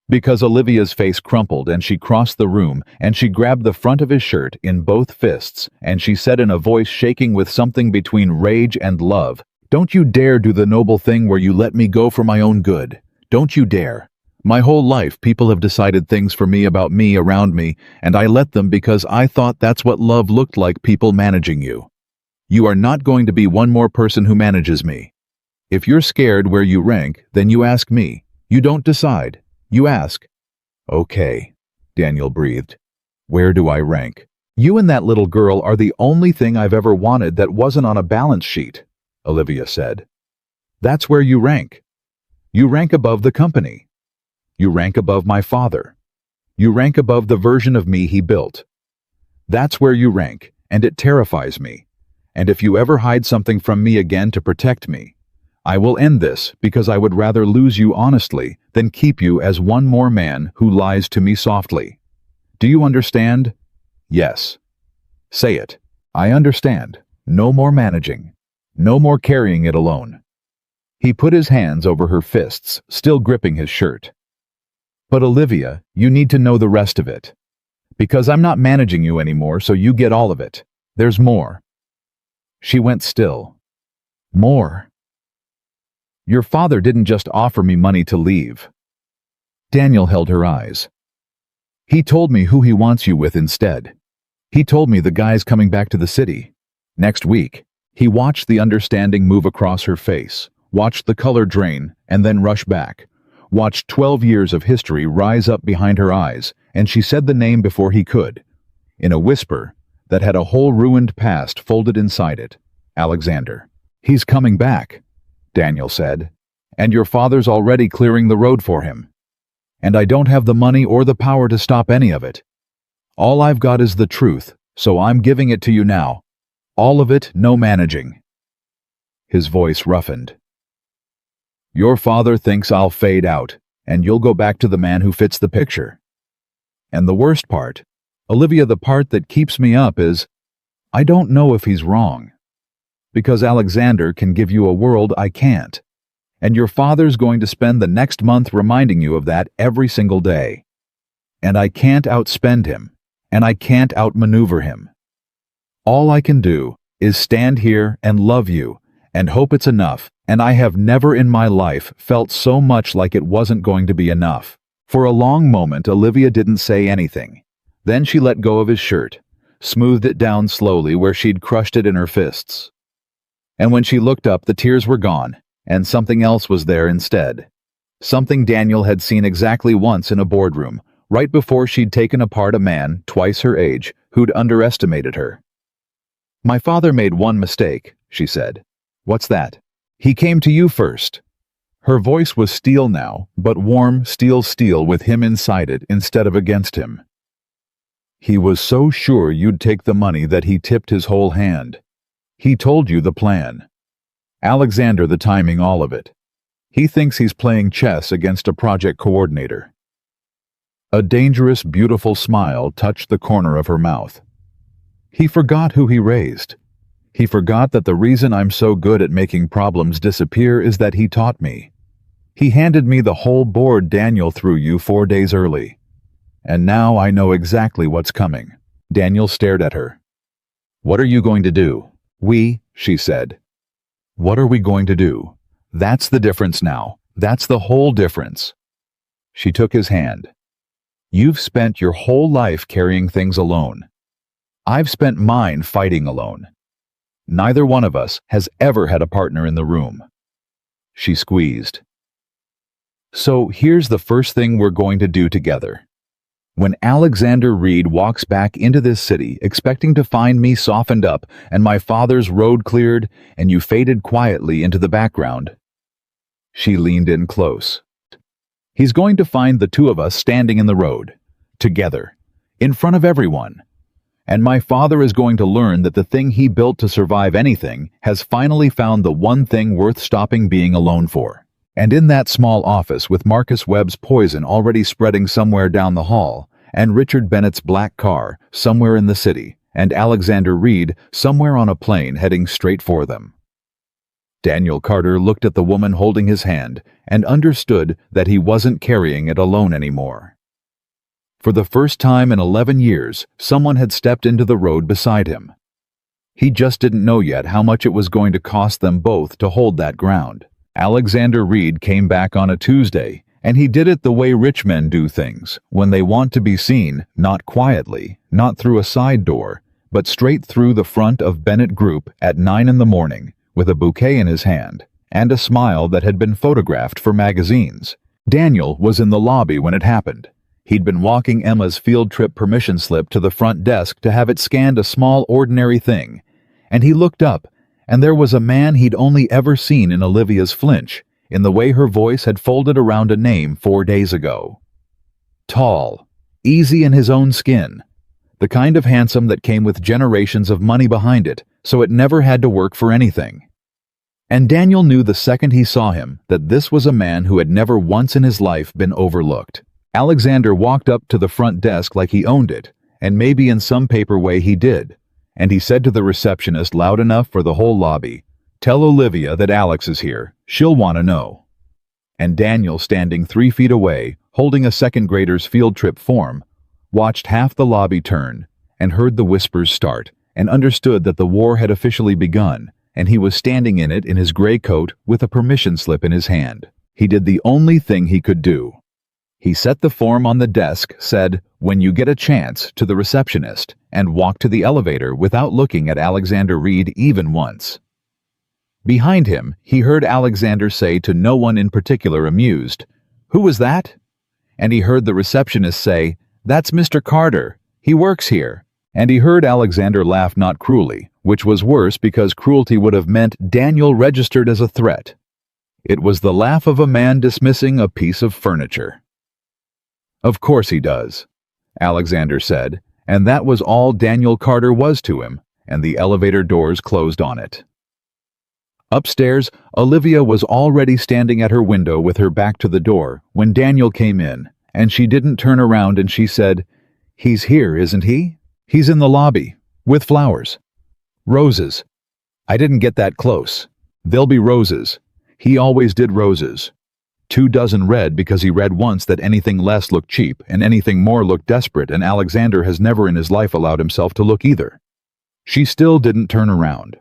Because Olivia's face crumpled and she crossed the room and she grabbed the front of his shirt in both fists and she said in a voice shaking with something between rage and love, "Don't you dare do the noble thing where you let me go for my own good. Don't you dare. My whole life people have decided things for me about me around me, and I let them because I thought that's what love looked like, people managing you. You are not going to be one more person who manages me. If you're scared where you rank, then you ask me. You don't decide. You ask." "Okay," Daniel breathed. "Where do I rank?" "You and that little girl are the only thing I've ever wanted that wasn't on a balance sheet," Olivia said. "That's where you rank. You rank above the company. You rank above my father. You rank above the version of me he built. That's where you rank, and it terrifies me. And if you ever hide something from me again to protect me, I will end this because I would rather lose you honestly than keep you as one more man who lies to me softly. Do you understand?" "Yes." "Say it. I understand. No more managing. No more carrying it alone." He put his hands over her fists, still gripping his shirt. "But Olivia, you need to know the rest of it. Because I'm not managing you anymore, so you get all of it. There's more." She went still. "More?" "Your father didn't just offer me money to leave." Daniel held her eyes. "He told me who he wants you with instead. He told me the guy's coming back to the city. Next week." He watched the understanding move across her face, watched the color drain, and then rush back. Watched 12 years of history rise up behind her eyes, and she said the name before he could, in a whisper that had a whole ruined past folded inside it. "Alexander." "He's coming back," Daniel said, "and your father's already clearing the road for him. And I don't have the money or the power to stop any of it. All I've got is the truth, so I'm giving it to you now. All of it, no managing." His voice roughened. "Your father thinks I'll fade out, and you'll go back to the man who fits the picture. And the worst part, Olivia, the part that keeps me up is, I don't know if he's wrong. Because Alexander can give you a world I can't. And your father's going to spend the next month reminding you of that every single day. And I can't outspend him, and I can't outmaneuver him. All I can do is stand here and love you and hope it's enough, and I have never in my life felt so much like it wasn't going to be enough." For a long moment, Olivia didn't say anything. Then she let go of his shirt, smoothed it down slowly where she'd crushed it in her fists. And when she looked up, the tears were gone, and something else was there instead. Something Daniel had seen exactly once in a boardroom, right before she'd taken apart a man twice her age who'd underestimated her. "My father made one mistake," she said. "What's that?" "He came to you first." Her voice was steel now, but warm steel with him inside it instead of against him. "He was so sure you'd take the money that he tipped his whole hand. He told you the plan. Alexander the timing all of it. He thinks he's playing chess against a project coordinator." A dangerous, beautiful smile touched the corner of her mouth. He forgot who he raised. He forgot that the reason I'm so good at making problems disappear is that he taught me. He handed me the whole board Daniel threw you 4 days early. And now I know exactly what's coming. Daniel stared at her. "What are you going to do?" She said. "What are we going to do? That's the difference now. That's the whole difference." She took his hand. "You've spent your whole life carrying things alone. I've spent mine fighting alone. Neither one of us has ever had a partner in the room." She squeezed. "So here's the first thing we're going to do together. When Alexander Reed walks back into this city expecting to find me softened up and my father's road cleared and you faded quietly into the background," she leaned in close, "he's going to find the two of us standing in the road, together, in front of everyone. And my father is going to learn that the thing he built to survive anything has finally found the one thing worth stopping being alone for. And in that small office with Marcus Webb's poison already spreading somewhere down the hall, and Richard Bennett's black car somewhere in the city, and Alexander Reed somewhere on a plane heading straight for them." Daniel Carter looked at the woman holding his hand and understood that he wasn't carrying it alone anymore. For the first time in 11 years, someone had stepped into the road beside him. He just didn't know yet how much it was going to cost them both to hold that ground. Alexander Reed came back on a Tuesday, and he did it the way rich men do things, when they want to be seen, not quietly, not through a side door, but straight through the front of Bennett Group at 9 in the morning, with a bouquet in his hand, and a smile that had been photographed for magazines. Daniel was in the lobby when it happened. He'd been walking Emma's field trip permission slip to the front desk to have it scanned a small ordinary thing, and he looked up, and there was a man he'd only ever seen in Olivia's flinch, in the way her voice had folded around a name 4 days ago. Tall, easy in his own skin, the kind of handsome that came with generations of money behind it, so it never had to work for anything. And Daniel knew the second he saw him that this was a man who had never once in his life been overlooked. Alexander walked up to the front desk like he owned it, and maybe in some paper way he did, and he said to the receptionist loud enough for the whole lobby, "Tell Olivia that Alex is here. She'll want to know." And Daniel, standing 3 feet away, holding a second grader's field trip form, watched half the lobby turn and heard the whispers start and understood that the war had officially begun, and he was standing in it in his gray coat with a permission slip in his hand. He did the only thing he could do. He set the form on the desk, said, "When you get a chance," to the receptionist, and walked to the elevator without looking at Alexander Reed even once. Behind him, he heard Alexander say to no one in particular, amused, "Who was that?" And he heard the receptionist say, "That's Mr. Carter. He works here." And he heard Alexander laugh not cruelly, which was worse because cruelty would have meant Daniel registered as a threat. It was the laugh of a man dismissing a piece of furniture. "Of course he does," Alexander said, and that was all Daniel Carter was to him, and the elevator doors closed on it. Upstairs, Olivia was already standing at her window with her back to the door when Daniel came in, and she didn't turn around and she said, "He's here, isn't he? He's in the lobby, with flowers. Roses. I didn't get that close. There'll be roses. He always did roses. 24 red because he read once that anything less looked cheap and anything more looked desperate, and Alexander has never in his life allowed himself to look either." She still didn't turn around.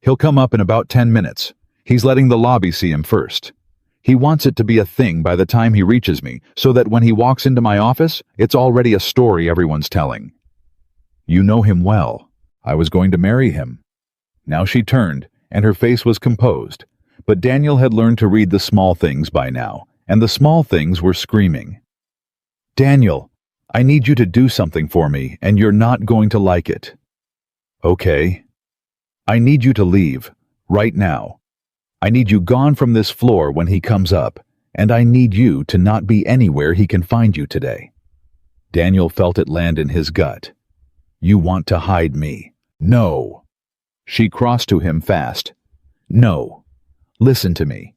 "He'll come up in about 10 minutes. He's letting the lobby see him first. He wants it to be a thing by the time he reaches me, so that when he walks into my office, it's already a story everyone's telling." "You know him well. I was going to marry him." Now she turned, and her face was composed, but Daniel had learned to read the small things by now, and the small things were screaming. Daniel, I need you to do something for me, and you're not going to like it. Okay. I need you to leave, right now. I need you gone from this floor when he comes up, and I need you to not be anywhere he can find you today. Daniel felt it land in his gut. You want to hide me? No. She crossed to him fast. No. Listen to me.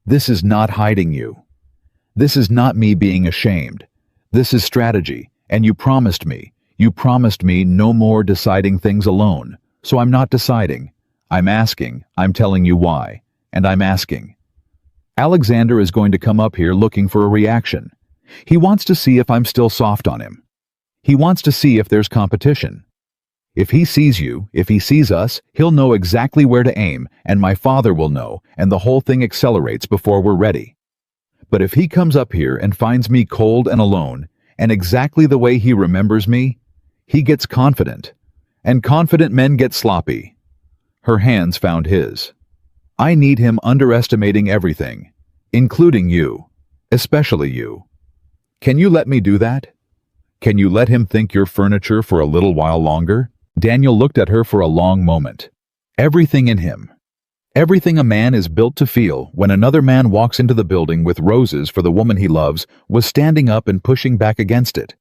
This is not hiding you. This is not me being ashamed. This is strategy, and you promised me no more deciding things alone. So I'm not deciding. I'm asking, I'm telling you why, and I'm asking. Alexander is going to come up here looking for a reaction. He wants to see if I'm still soft on him. He wants to see if there's competition. If he sees you, if he sees us, he'll know exactly where to aim, and my father will know, and the whole thing accelerates before we're ready. But if he comes up here and finds me cold and alone, and exactly the way he remembers me, he gets confident. And confident men get sloppy. Her hands found his. I need him underestimating everything, including you, especially you. Can you let me do that? Can you let him think you're furniture for a little while longer? Daniel looked at her for a long moment. Everything in him. Everything a man is built to feel when another man walks into the building with roses for the woman he loves was standing up and pushing back against it.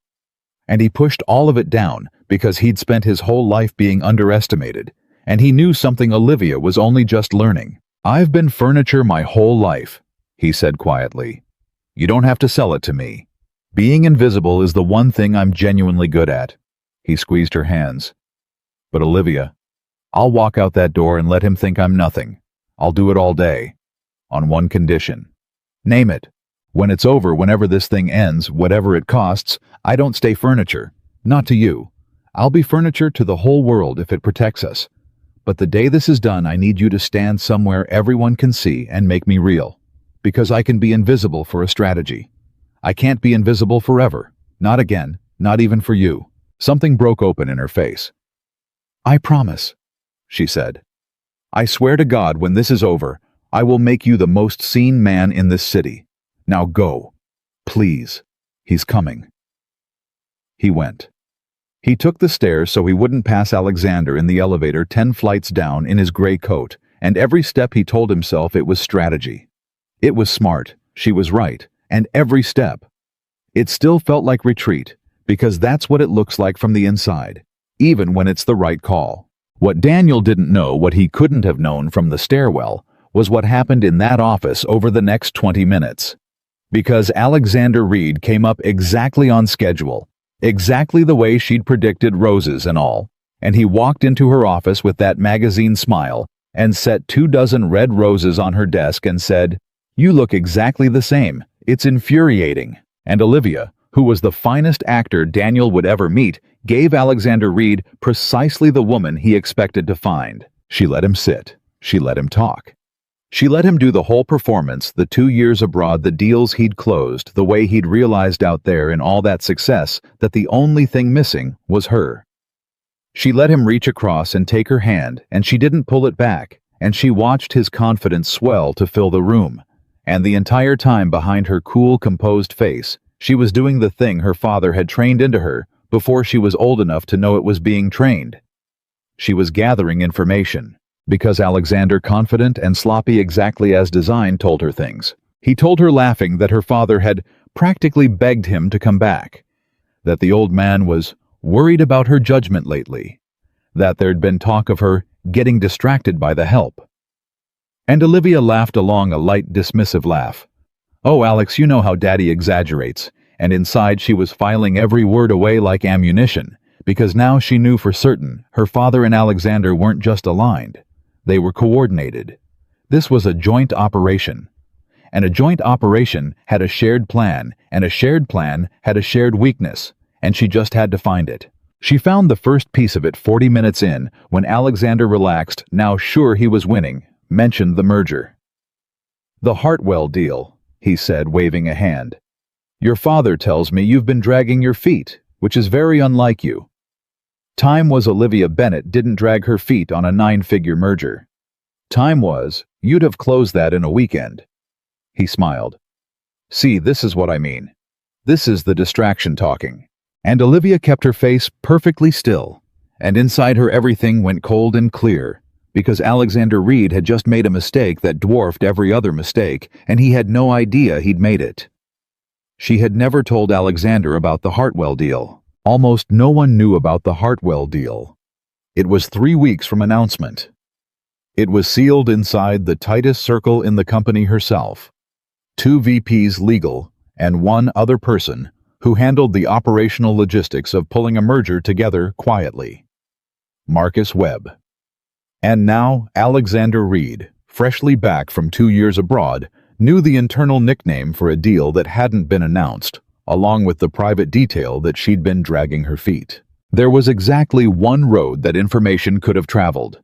And he pushed all of it down because he'd spent his whole life being underestimated, and he knew something Olivia was only just learning. I've been furniture my whole life, he said quietly. You don't have to sell it to me. Being invisible is the one thing I'm genuinely good at. He squeezed her hands. But Olivia, I'll walk out that door and let him think I'm nothing. I'll do it all day. On one condition. Name it. When it's over, whenever this thing ends, whatever it costs, I don't stay furniture. Not to you. I'll be furniture to the whole world if it protects us. But the day this is done, I need you to stand somewhere everyone can see and make me real. Because I can be invisible for a strategy. I can't be invisible forever. Not again. Not even for you. Something broke open in her face. I promise, she said. I swear to God, when this is over, I will make you the most seen man in this city. Now go. Please. He's coming. He went. He took the stairs so he wouldn't pass Alexander in the elevator 10 flights down in his gray coat, and every step he told himself it was strategy. It was smart, she was right, and every step. It still felt like retreat, because that's what it looks like from the inside, even when it's the right call. What Daniel didn't know, what he couldn't have known from the stairwell, was what happened in that office over the next 20 minutes. Because Alexander Reed came up exactly on schedule, exactly the way she'd predicted, roses and all, and he walked into her office with that magazine smile and set 24 red roses on her desk and said, "You look exactly the same. It's infuriating." And Olivia, who was the finest actor Daniel would ever meet, gave Alexander Reed precisely the woman he expected to find. She let him sit. She let him talk. She let him do the whole performance, the 2 years abroad, the deals he'd closed, the way he'd realized out there in all that success that the only thing missing was her. She let him reach across and take her hand, and she didn't pull it back, and she watched his confidence swell to fill the room. And the entire time, behind her cool, composed face, she was doing the thing her father had trained into her before she was old enough to know it was being trained. She was gathering information. Because Alexander, confident and sloppy exactly as designed, told her things. He told her, laughing, that her father had practically begged him to come back, that the old man was worried about her judgment lately, that there'd been talk of her getting distracted by the help. And Olivia laughed along, a light, dismissive laugh. "Oh, Alex, you know how Daddy exaggerates," and inside she was filing every word away like ammunition, because now she knew for certain her father and Alexander weren't just aligned. They were coordinated. This was a joint operation. And a joint operation had a shared plan, and a shared plan had a shared weakness, and she just had to find it. She found the first piece of it 40 minutes in, when Alexander relaxed, now sure he was winning, mentioned the merger. "The Hartwell deal," he said, waving a hand. "Your father tells me you've been dragging your feet, which is very unlike you. Time was Olivia Bennett didn't drag her feet on a 9-figure merger. Time was, you'd have closed that in a weekend." He smiled. "See, this is what I mean. This is the distraction talking. And Olivia kept her face perfectly still, and inside her everything went cold and clear, because Alexander Reed had just made a mistake that dwarfed every other mistake, and he had no idea he'd made it. She had never told Alexander about the Hartwell deal. Almost no one knew about the Hartwell deal. It was 3 weeks from announcement. It was sealed inside the tightest circle in the company herself. 2 VPs legal and 1 other person who handled the operational logistics of pulling a merger together quietly. Marcus Webb. And now Alexander Reed, freshly back from 2 years abroad, knew the internal nickname for a deal that hadn't been announced, along with the private detail that she'd been dragging her feet. There was exactly one road that information could have traveled.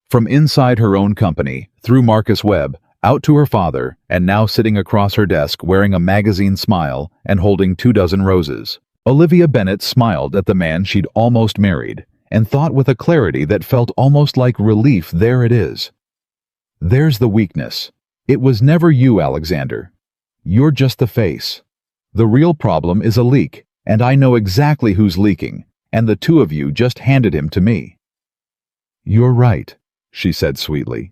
From inside her own company, through Marcus Webb, out to her father, and now sitting across her desk wearing a magazine smile and holding 24 roses. Olivia Bennett smiled at the man she'd almost married, and thought with a clarity that felt almost like relief, there it is. There's the weakness. It was never you, Alexander. You're just the face. The real problem is a leak, and I know exactly who's leaking, and the 2 of you just handed him to me. You're right, she said sweetly.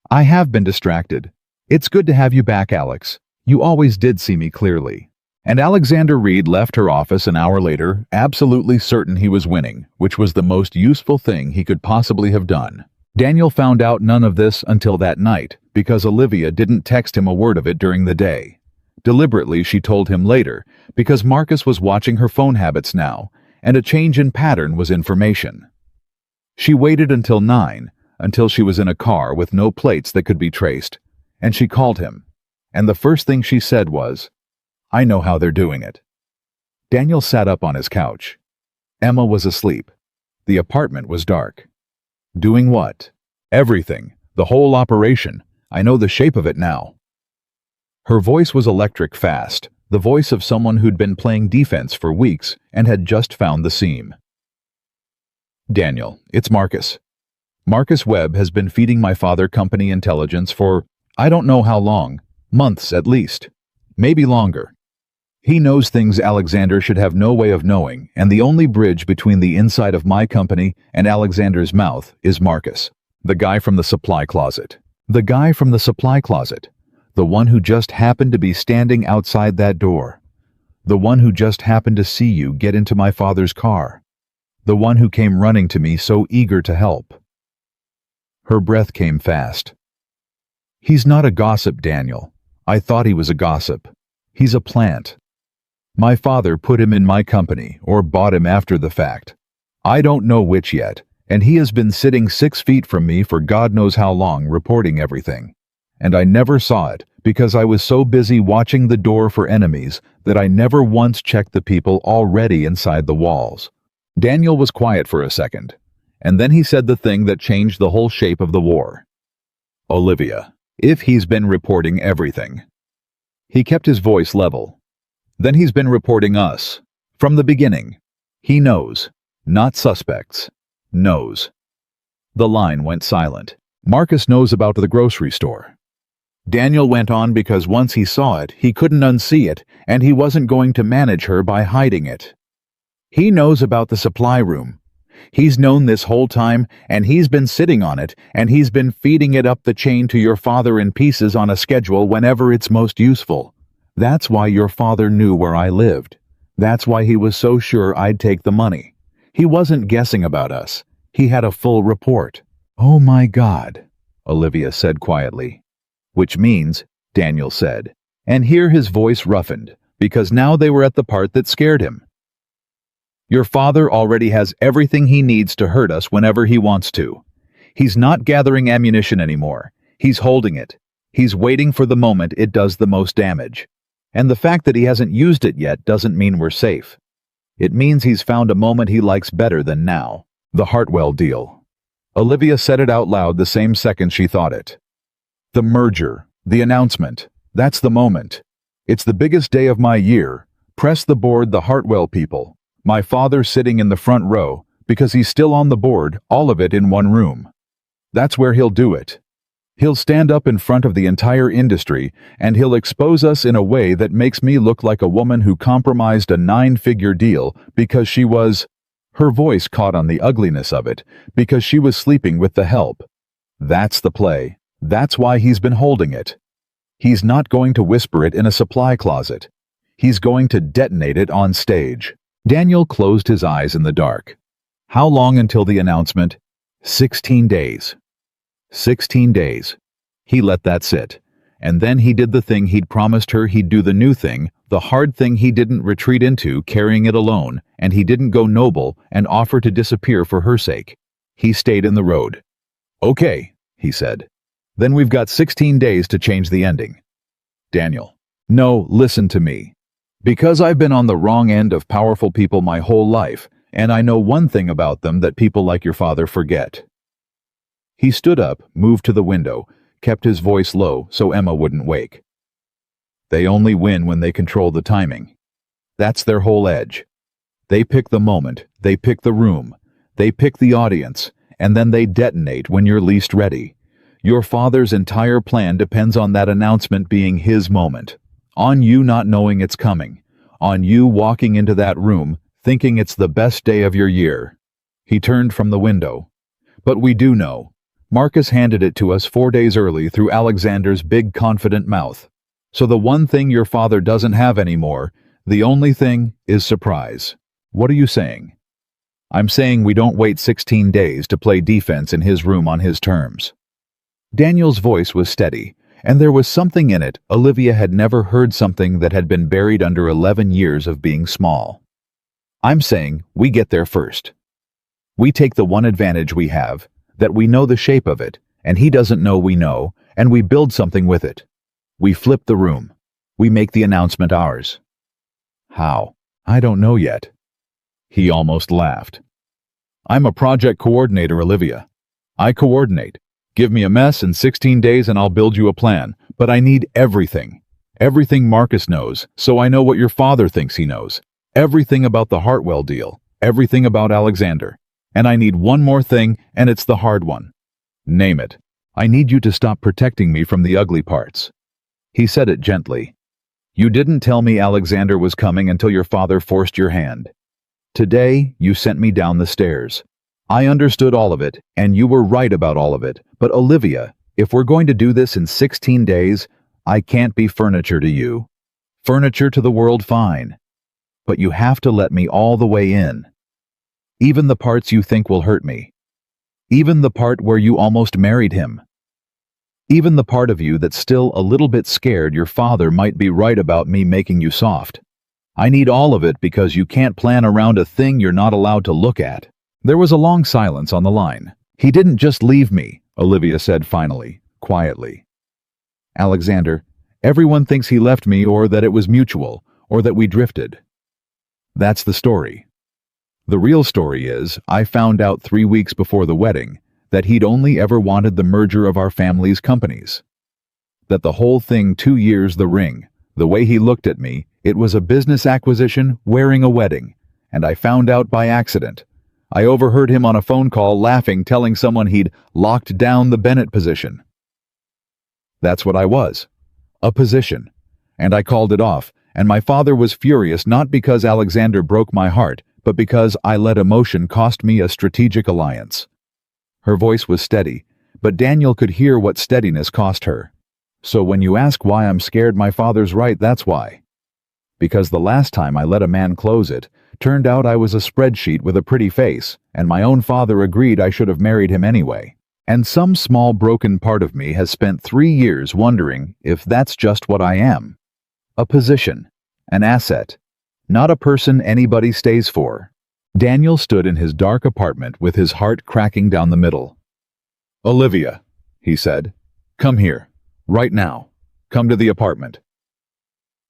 I have been distracted. It's good to have you back, Alex. You always did see me clearly. And Alexander Reed left her office an hour later, absolutely certain he was winning, which was the most useful thing he could possibly have done. Daniel found out none of this until that night, because Olivia didn't text him a word of it during the day. Deliberately, she told him later, because Marcus was watching her phone habits now, and a change in pattern was information. She waited until 9, until she was in a car with no plates that could be traced, and she called him, and the first thing she said was, I know how they're doing it. Daniel sat up on his couch. Emma was asleep. The apartment was dark. Doing what? Everything. The whole operation. I know the shape of it now. Her voice was electric fast, the voice of someone who'd been playing defense for weeks and had just found the seam. Daniel, it's Marcus. Marcus Webb has been feeding my father company intelligence for, I don't know how long, months at least, maybe longer. He knows things Alexander should have no way of knowing, and the only bridge between the inside of my company and Alexander's mouth is Marcus, the guy from the supply closet. The guy from the supply closet. The one who just happened to be standing outside that door. The one who just happened to see you get into my father's car. The one who came running to me so eager to help. Her breath came fast. He's not a gossip, Daniel. I thought he was a gossip. He's a plant. My father put him in my company, or bought him after the fact. I don't know which yet, and he has been sitting 6 feet from me for God knows how long reporting everything. And I never saw it, because I was so busy watching the door for enemies that I never once checked the people already inside the walls. Daniel was quiet for a second, and then he said the thing that changed the whole shape of the war. Olivia, if he's been reporting everything. He kept his voice level. Then he's been reporting us. From the beginning. He knows. Not suspects. Knows. The line went silent. Marcus knows about the grocery store. Daniel went on because once he saw it, he couldn't unsee it, and he wasn't going to manage her by hiding it. He knows about the supply room. He's known this whole time, and he's been sitting on it, and he's been feeding it up the chain to your father in pieces on a schedule whenever it's most useful. That's why your father knew where I lived. That's why he was so sure I'd take the money. He wasn't guessing about us. He had a full report. Oh my God, Olivia said quietly. Which means, Daniel said, and here his voice roughened, because now they were at the part that scared him. Your father already has everything he needs to hurt us whenever he wants to. He's not gathering ammunition anymore. He's holding it. He's waiting for the moment it does the most damage. And the fact that he hasn't used it yet doesn't mean we're safe. It means he's found a moment he likes better than now. The Hartwell deal. Olivia said it out loud the same second she thought it. The merger. The announcement. That's the moment. It's the biggest day of my year. Press the board, the Hartwell people. My father sitting in the front row, because he's still on the board, all of it in one room. That's where he'll do it. He'll stand up in front of the entire industry, and he'll expose us in a way that makes me look like a woman who compromised a 9-figure deal because she was—" her voice caught on the ugliness of it, "because she was sleeping with the help. That's the play. That's why he's been holding it. He's not going to whisper it in a supply closet. He's going to detonate it on stage." Daniel closed his eyes in the dark. How long until the announcement? 16 days. 16 days. He let that sit. And then he did the thing he'd promised her he'd do, the new thing, the hard thing he didn't retreat into carrying it alone, and he didn't go noble and offer to disappear for her sake. He stayed in the road. "Okay," he said. "Then we've got 16 days to change the ending." Daniel: "No, listen to me. Because I've been on the wrong end of powerful people my whole life, and I know one thing about them that people like your father forget." He stood up, moved to the window, kept his voice low so Emma wouldn't wake. "They only win when they control the timing. That's their whole edge. They pick the moment, they pick the room, they pick the audience, and then they detonate when you're least ready. Your father's entire plan depends on that announcement being his moment, on you not knowing it's coming, on you walking into that room thinking it's the best day of your year." He turned from the window. "But we do know. Marcus handed it to us 4 days early through Alexander's big confident mouth. So the one thing your father doesn't have anymore, the only thing, is surprise. What are you saying?" "I'm saying we don't wait 16 days to play defense in his room on his terms." Daniel's voice was steady, and there was something in it. Olivia had never heard something that had been buried under 11 years of being small. "I'm saying we get there first. We take the one advantage we have, that we know the shape of it, and he doesn't know we know, and we build something with it. We flip the room. We make the announcement ours." "How?" "I don't know yet." He almost laughed. "I'm a project coordinator, Olivia. I coordinate. Give me a mess in 16 days and I'll build you a plan, but I need everything. Everything Marcus knows, so I know what your father thinks he knows. Everything about the Hartwell deal. Everything about Alexander. And I need one more thing, and it's the hard one. Name it. I need you to stop protecting me from the ugly parts." He said it gently. "You didn't tell me Alexander was coming until your father forced your hand. Today, you sent me down the stairs. I understood all of it, and you were right about all of it. But Olivia, if we're going to do this in 16 days, I can't be furniture to you. Furniture to the world, fine. But you have to let me all the way in. Even the parts you think will hurt me. Even the part where you almost married him. Even the part of you that's still a little bit scared your father might be right about me making you soft. I need all of it because you can't plan around a thing you're not allowed to look at." There was a long silence on the line. "He didn't just leave me," Olivia said finally, quietly. "Alexander, everyone thinks he left me or that it was mutual, or that we drifted. That's the story. The real story is, I found out 3 weeks before the wedding that he'd only ever wanted the merger of our family's companies. That the whole thing 2 years the ring, the way he looked at me, it was a business acquisition wearing a wedding, and I found out by accident. I overheard him on a phone call laughing, telling someone he'd locked down the Bennett position. That's what I was. A position. And I called it off, and my father was furious not because Alexander broke my heart, but because I let emotion cost me a strategic alliance." Her voice was steady, but Daniel could hear what steadiness cost her. "So when you ask why I'm scared my father's right, that's why. Because the last time I let a man close it, turned out I was a spreadsheet with a pretty face, and my own father agreed I should have married him anyway. And some small broken part of me has spent 3 years wondering if that's just what I am. A position. An asset. Not a person anybody stays for." Daniel stood in his dark apartment with his heart cracking down the middle. "Olivia," he said, "come here. Right now. Come to the apartment.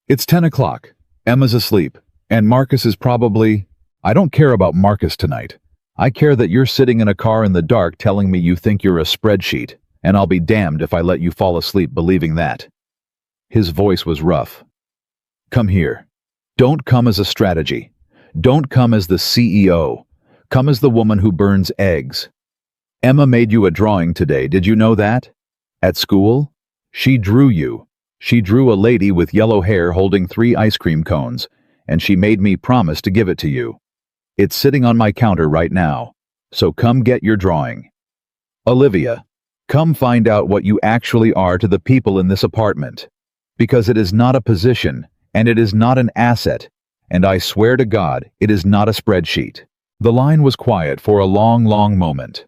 It's 10 o'clock. Emma's asleep. And Marcus is probably— I don't care about Marcus tonight. I care that you're sitting in a car in the dark telling me you think you're a spreadsheet, and I'll be damned if I let you fall asleep believing that." His voice was rough. "Come here. Don't come as a strategy. Don't come as the CEO. Come as the woman who burns eggs. Emma made you a drawing today, did you know that? At school? She drew you. She drew a lady with yellow hair holding 3 ice cream cones, and she made me promise to give it to you. It's sitting on my counter right now, so come get your drawing. Olivia, come find out what you actually are to the people in this apartment, because it is not a position, and it is not an asset, and I swear to God, it is not a spreadsheet. The line was quiet for a long, long moment.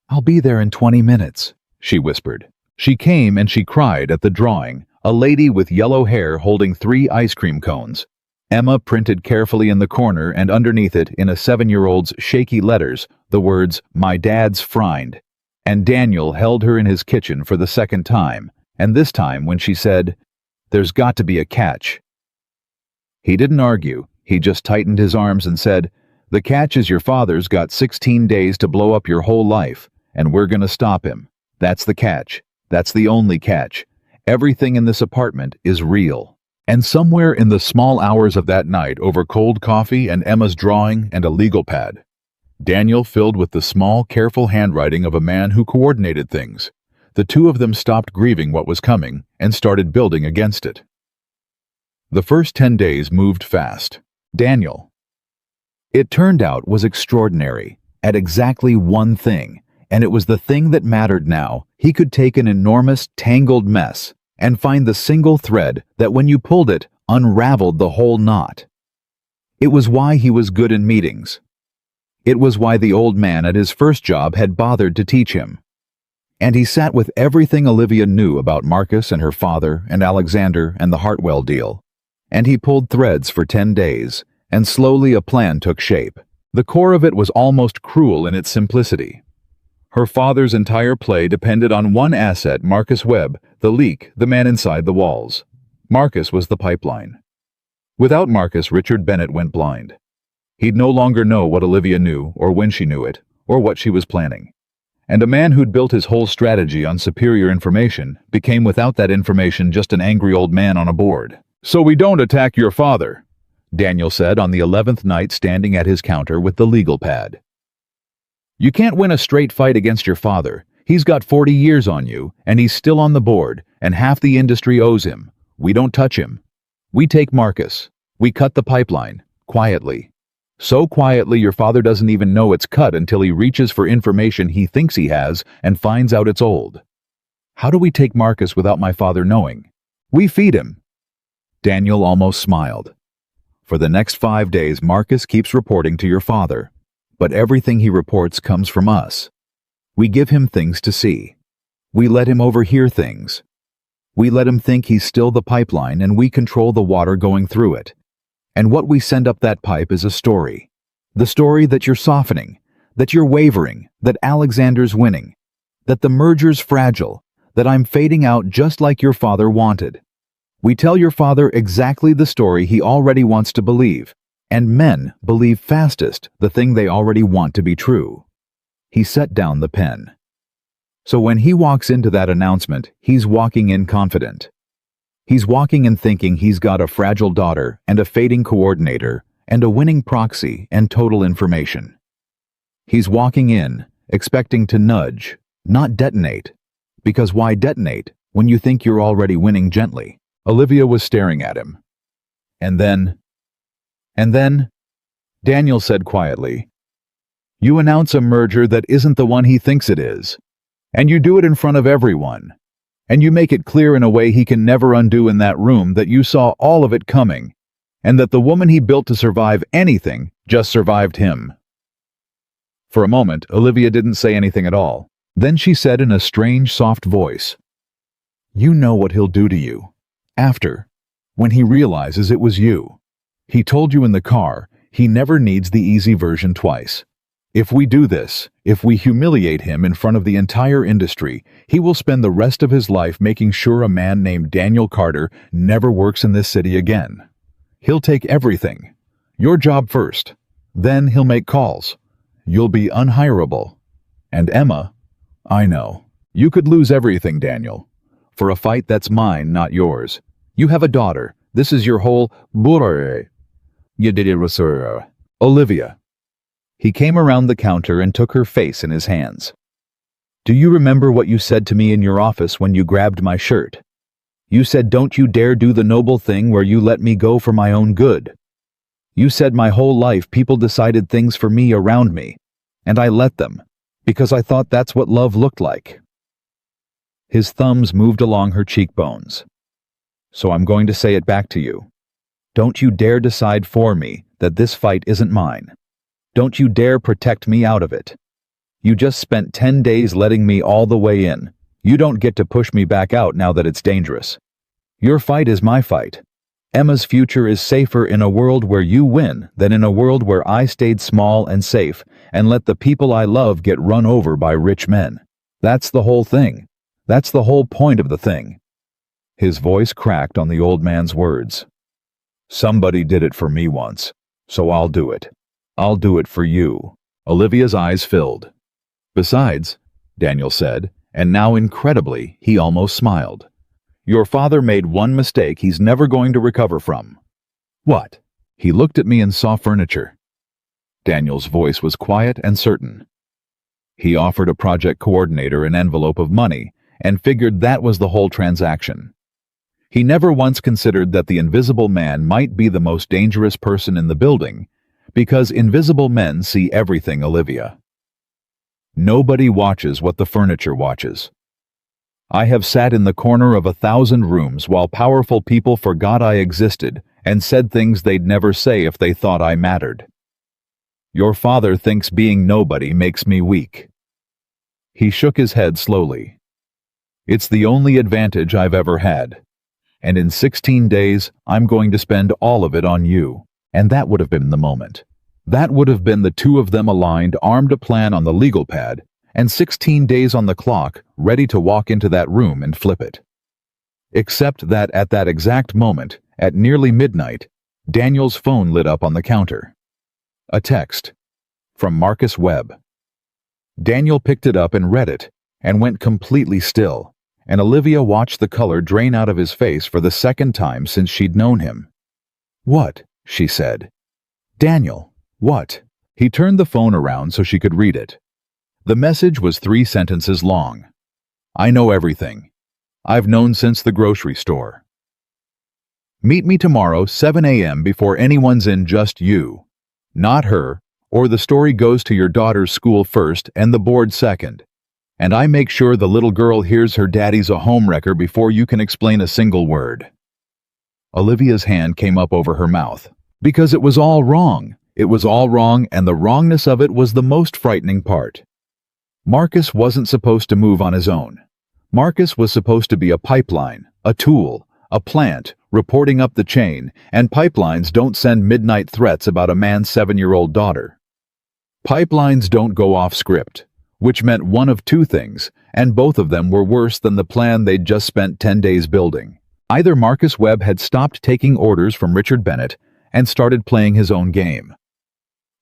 I'll be there in 20 minutes, she whispered. She came and she cried at the drawing, a lady with yellow hair holding 3 ice cream cones. Emma printed carefully in the corner and underneath it in a 7-year-old's shaky letters the words, "My dad's friend." And Daniel held her in his kitchen for the 2nd time, and this time when she said, "There's got to be a catch." He didn't argue, he just tightened his arms and said, "The catch is your father's got 16 days to blow up your whole life, and we're gonna stop him. That's the catch. That's the only catch. Everything in this apartment is real." And somewhere in the small hours of that night over cold coffee and Emma's drawing and a legal pad, Daniel filled with the small, careful handwriting of a man who coordinated things. The two of them stopped grieving what was coming and started building against it. The first 10 days moved fast. Daniel, it turned out, was extraordinary at exactly one thing, and it was the thing that mattered now. He could take an enormous, tangled mess and find the single thread that, when you pulled it, unraveled the whole knot. It was why he was good in meetings. It was why the old man at his first job had bothered to teach him. And he sat with everything Olivia knew about Marcus and her father and Alexander and the Hartwell deal. And he pulled threads for 10 days, and slowly a plan took shape. The core of it was almost cruel in its simplicity. Her father's entire play depended on one asset, Marcus Webb, the leak, the man inside the walls. Marcus was the pipeline. Without Marcus, Richard Bennett went blind. He'd no longer know what Olivia knew, or when she knew it, or what she was planning. And a man who'd built his whole strategy on superior information became, without that information, just an angry old man on a board. "So we don't attack your father," Daniel said on the 11th night, standing at his counter with the legal pad. "You can't win a straight fight against your father. He's got 40 years on you, and he's still on the board, and half the industry owes him. We don't touch him. We take Marcus. We cut the pipeline, quietly. So quietly your father doesn't even know it's cut until he reaches for information he thinks he has and finds out it's old. How do we take Marcus without my father knowing? We feed him." Daniel almost smiled. "For the next 5 days, Marcus keeps reporting to your father. But everything he reports comes from us. We give him things to see. We let him overhear things. We let him think he's still the pipeline, and we control the water going through it. And what we send up that pipe is a story. The story that you're softening, that you're wavering, that Alexander's winning, that the merger's fragile, that I'm fading out just like your father wanted. We tell your father exactly the story he already wants to believe. And men believe fastest the thing they already want to be true." He set down the pen. So when he walks into that announcement, he's walking in confident. He's walking in thinking he's got a fragile daughter and a fading coordinator and a winning proxy and total information. He's walking in, expecting to nudge, not detonate. Because why detonate when you think you're already winning gently? Olivia was staring at him. And then, Daniel said quietly, "You announce a merger that isn't the one he thinks it is. And you do it in front of everyone. And you make it clear in a way he can never undo in that room that you saw all of it coming, and that the woman he built to survive anything just survived him." For a moment, Olivia didn't say anything at all. Then she said in a strange, soft voice, "You know what he'll do to you. After, when he realizes it was you. He told you in the car he never needs the easy version twice. If we do this, if we humiliate him in front of the entire industry, he will spend the rest of his life making sure a man named Daniel Carter never works in this city again. He'll take everything. Your job first. Then he'll make calls. You'll be unhireable. And Emma, I know. You could lose everything, Daniel. For a fight that's mine, not yours. You have a daughter. This is your whole burre. Olivia. He came around the counter and took her face in his hands. Do you remember what you said to me in your office when you grabbed my shirt? You said, "Don't you dare do the noble thing where you let me go for my own good." You said my whole life people decided things for me around me, and I let them, because I thought that's what love looked like. His thumbs moved along her cheekbones. So I'm going to say it back to you. Don't you dare decide for me that this fight isn't mine. Don't you dare protect me out of it. You just spent 10 days letting me all the way in. You don't get to push me back out now that it's dangerous. Your fight is my fight. Emma's future is safer in a world where you win than in a world where I stayed small and safe and let the people I love get run over by rich men. That's the whole thing. That's the whole point of the thing. His voice cracked on the old man's words. Somebody did it for me once, so I'll do it. I'll do it for you. Olivia's eyes filled. Besides, Daniel said, and now incredibly, he almost smiled. Your father made one mistake he's never going to recover from. What? He looked at me and saw furniture. Daniel's voice was quiet and certain. He offered a project coordinator an envelope of money and figured that was the whole transaction. He never once considered that the invisible man might be the most dangerous person in the building, because invisible men see everything, Olivia. Nobody watches what the furniture watches. I have sat in the corner of 1,000 rooms while powerful people forgot I existed and said things they'd never say if they thought I mattered. Your father thinks being nobody makes me weak. He shook his head slowly. It's the only advantage I've ever had. And in 16 days, I'm going to spend all of it on you. And that would have been the moment. That would have been the two of them aligned, armed a plan on the legal pad, and 16 days on the clock, ready to walk into that room and flip it. Except that at that exact moment, at nearly midnight, Daniel's phone lit up on the counter. A text. From Marcus Webb. Daniel picked it up and read it, and went completely still, and Olivia watched the color drain out of his face for the second time since she'd known him. What? She said. Daniel, what? He turned the phone around so she could read it. The message was 3 sentences long. I know everything. I've known since the grocery store. Meet me tomorrow, 7 a.m. before anyone's in, just you. Not her, or the story goes to your daughter's school first and the board second. And I make sure the little girl hears her daddy's a homewrecker before you can explain a single word. Olivia's hand came up over her mouth. Because it was all wrong. It was all wrong, and the wrongness of it was the most frightening part. Marcus wasn't supposed to move on his own. Marcus was supposed to be a pipeline, a tool, a plant, reporting up the chain, and pipelines don't send midnight threats about a man's 7-year-old daughter. Pipelines don't go off script, which meant one of 2 things, and both of them were worse than the plan they'd just spent 10 days building. Either Marcus Webb had stopped taking orders from Richard Bennett and started playing his own game.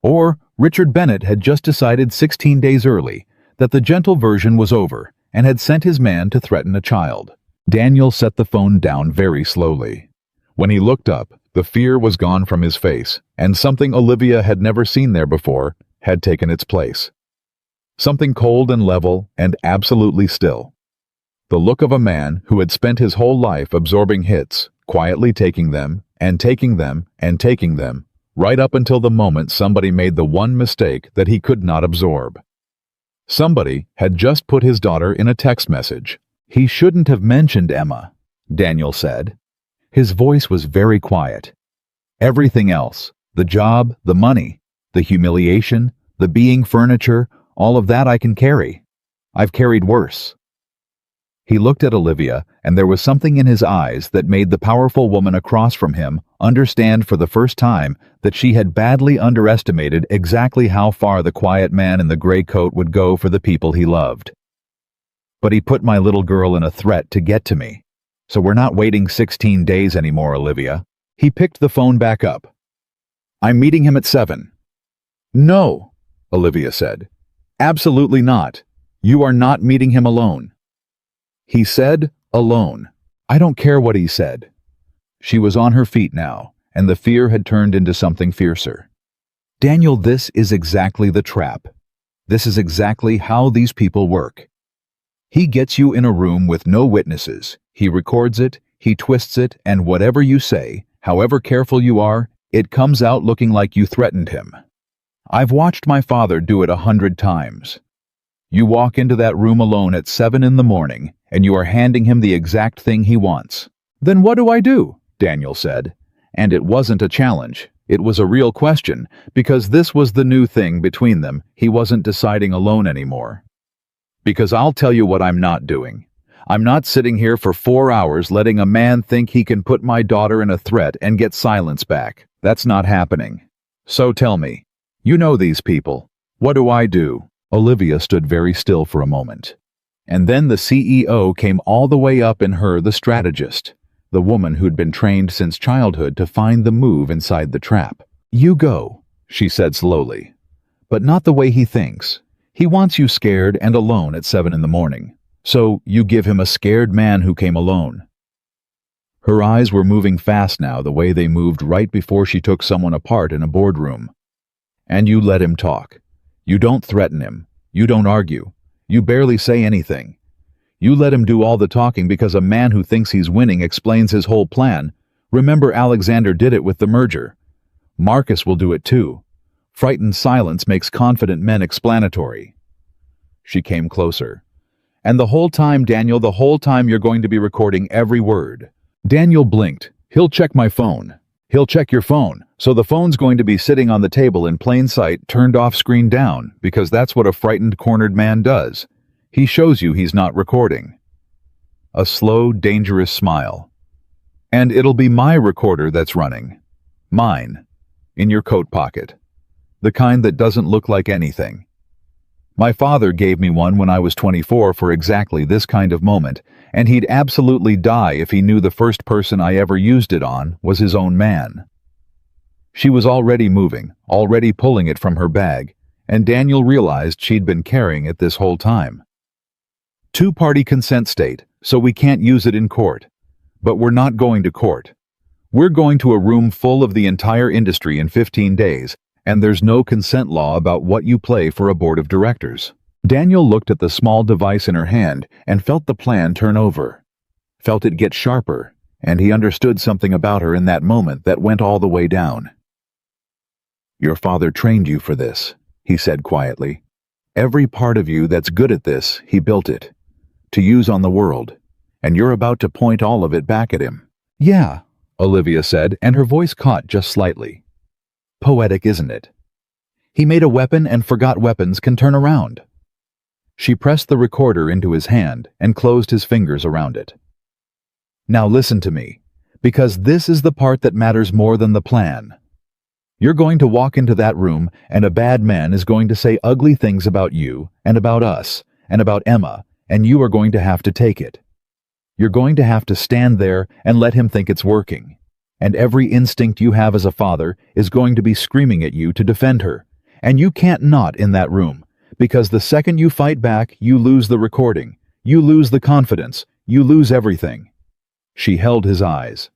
Or Richard Bennett had just decided 16 days early that the gentle version was over and had sent his man to threaten a child. Daniel set the phone down very slowly. When he looked up, the fear was gone from his face, and something Olivia had never seen there before had taken its place. Something cold and level and absolutely still. The look of a man who had spent his whole life absorbing hits, quietly taking them, and taking them, and taking them, right up until the moment somebody made the one mistake that he could not absorb. Somebody had just put his daughter in a text message. He shouldn't have mentioned Emma, Daniel said. His voice was very quiet. Everything else, the job, the money, the humiliation, the being furniture, all of that I can carry. I've carried worse. He looked at Olivia, and there was something in his eyes that made the powerful woman across from him understand for the first time that she had badly underestimated exactly how far the quiet man in the gray coat would go for the people he loved. But he put my little girl in a threat to get to me. So we're not waiting 16 days anymore, Olivia. He picked the phone back up. I'm meeting him at 7. No, Olivia said. Absolutely not. You are not meeting him alone. He said, alone. I don't care what he said. She was on her feet now, and the fear had turned into something fiercer. Daniel, this is exactly the trap. This is exactly how these people work. He gets you in a room with no witnesses. He records it, he twists it, and whatever you say, however careful you are, it comes out looking like you threatened him. I've watched my father do it 100 times. You walk into that room alone at 7 in the morning, and you are handing him the exact thing he wants. Then what do I do? Daniel said. And it wasn't a challenge. It was a real question, because this was the new thing between them. He wasn't deciding alone anymore. Because I'll tell you what I'm not doing. I'm not sitting here for 4 hours letting a man think he can put my daughter in a threat and get silence back. That's not happening. So tell me, you know these people. What do I do? Olivia stood very still for a moment. And then the CEO came all the way up in her, the strategist, the woman who'd been trained since childhood to find the move inside the trap. You go, she said slowly. But not the way he thinks. He wants you scared and alone at 7 in the morning. So you give him a scared man who came alone. Her eyes were moving fast now, the way they moved right before she took someone apart in a boardroom. And you let him talk. You don't threaten him. You don't argue. You barely say anything. You let him do all the talking because a man who thinks he's winning explains his whole plan. Remember, Alexander did it with the merger. Marcus will do it too. Frightened silence makes confident men explanatory. She came closer. And the whole time, Daniel, the whole time you're going to be recording every word. Daniel blinked. He'll check my phone. He'll check your phone. So the phone's going to be sitting on the table in plain sight, turned off, screen down, because that's what a frightened, cornered man does. He shows you he's not recording. A slow, dangerous smile. And it'll be my recorder that's running. Mine. In your coat pocket. The kind that doesn't look like anything. My father gave me one when I was 24 for exactly this kind of moment, and he'd absolutely die if he knew the first person I ever used it on was his own man. She was already moving, already pulling it from her bag, and Daniel realized she'd been carrying it this whole time. Two-party consent state, so we can't use it in court. But we're not going to court. We're going to a room full of the entire industry in 15 days, and there's no consent law about what you play for a board of directors. Daniel looked at the small device in her hand and felt the plan turn over. Felt it get sharper, and he understood something about her in that moment that went all the way down. Your father trained you for this, he said quietly. Every part of you that's good at this, he built it. To use on the world, and you're about to point all of it back at him. Yeah, Olivia said, and her voice caught just slightly. Poetic, isn't it? He made a weapon and forgot weapons can turn around. She pressed the recorder into his hand and closed his fingers around it. Now listen to me, because this is the part that matters more than the plan. You're going to walk into that room, and a bad man is going to say ugly things about you, and about us, and about Emma, and you are going to have to take it. You're going to have to stand there and let him think it's working. And every instinct you have as a father is going to be screaming at you to defend her. And you can't not in that room, because the second you fight back, you lose the recording. You lose the confidence. You lose everything. She held his eyes.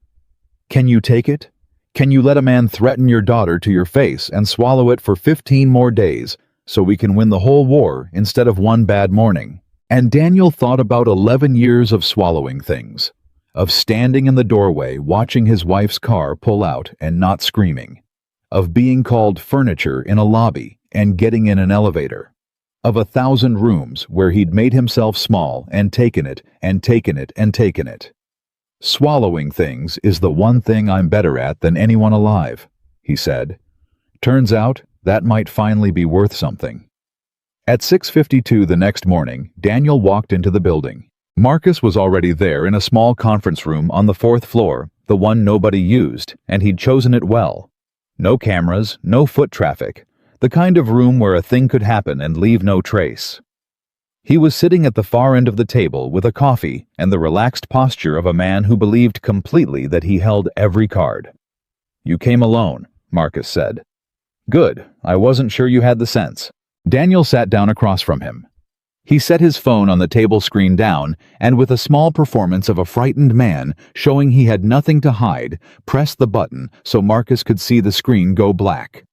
Can you take it? Can you let a man threaten your daughter to your face and swallow it for 15 more days so we can win the whole war instead of one bad morning? And Daniel thought about 11 years of swallowing things, of standing in the doorway watching his wife's car pull out and not screaming, of being called furniture in a lobby and getting in an elevator, of 1,000 rooms where he'd made himself small and taken it and taken it and taken it. Swallowing things is the one thing I'm better at than anyone alive, he said. Turns out that might finally be worth something. At 6:52 the next morning, Daniel walked into the building. Marcus was already there in a small conference room on the 4th floor, the one nobody used, and he'd chosen it well. No cameras, no foot traffic, the kind of room where a thing could happen and leave no trace. He was sitting at the far end of the table with a coffee and the relaxed posture of a man who believed completely that he held every card. You came alone, Marcus said. Good, I wasn't sure you had the sense. Daniel sat down across from him. He set his phone on the table screen down and with a small performance of a frightened man showing he had nothing to hide, pressed the button so Marcus could see the screen go black.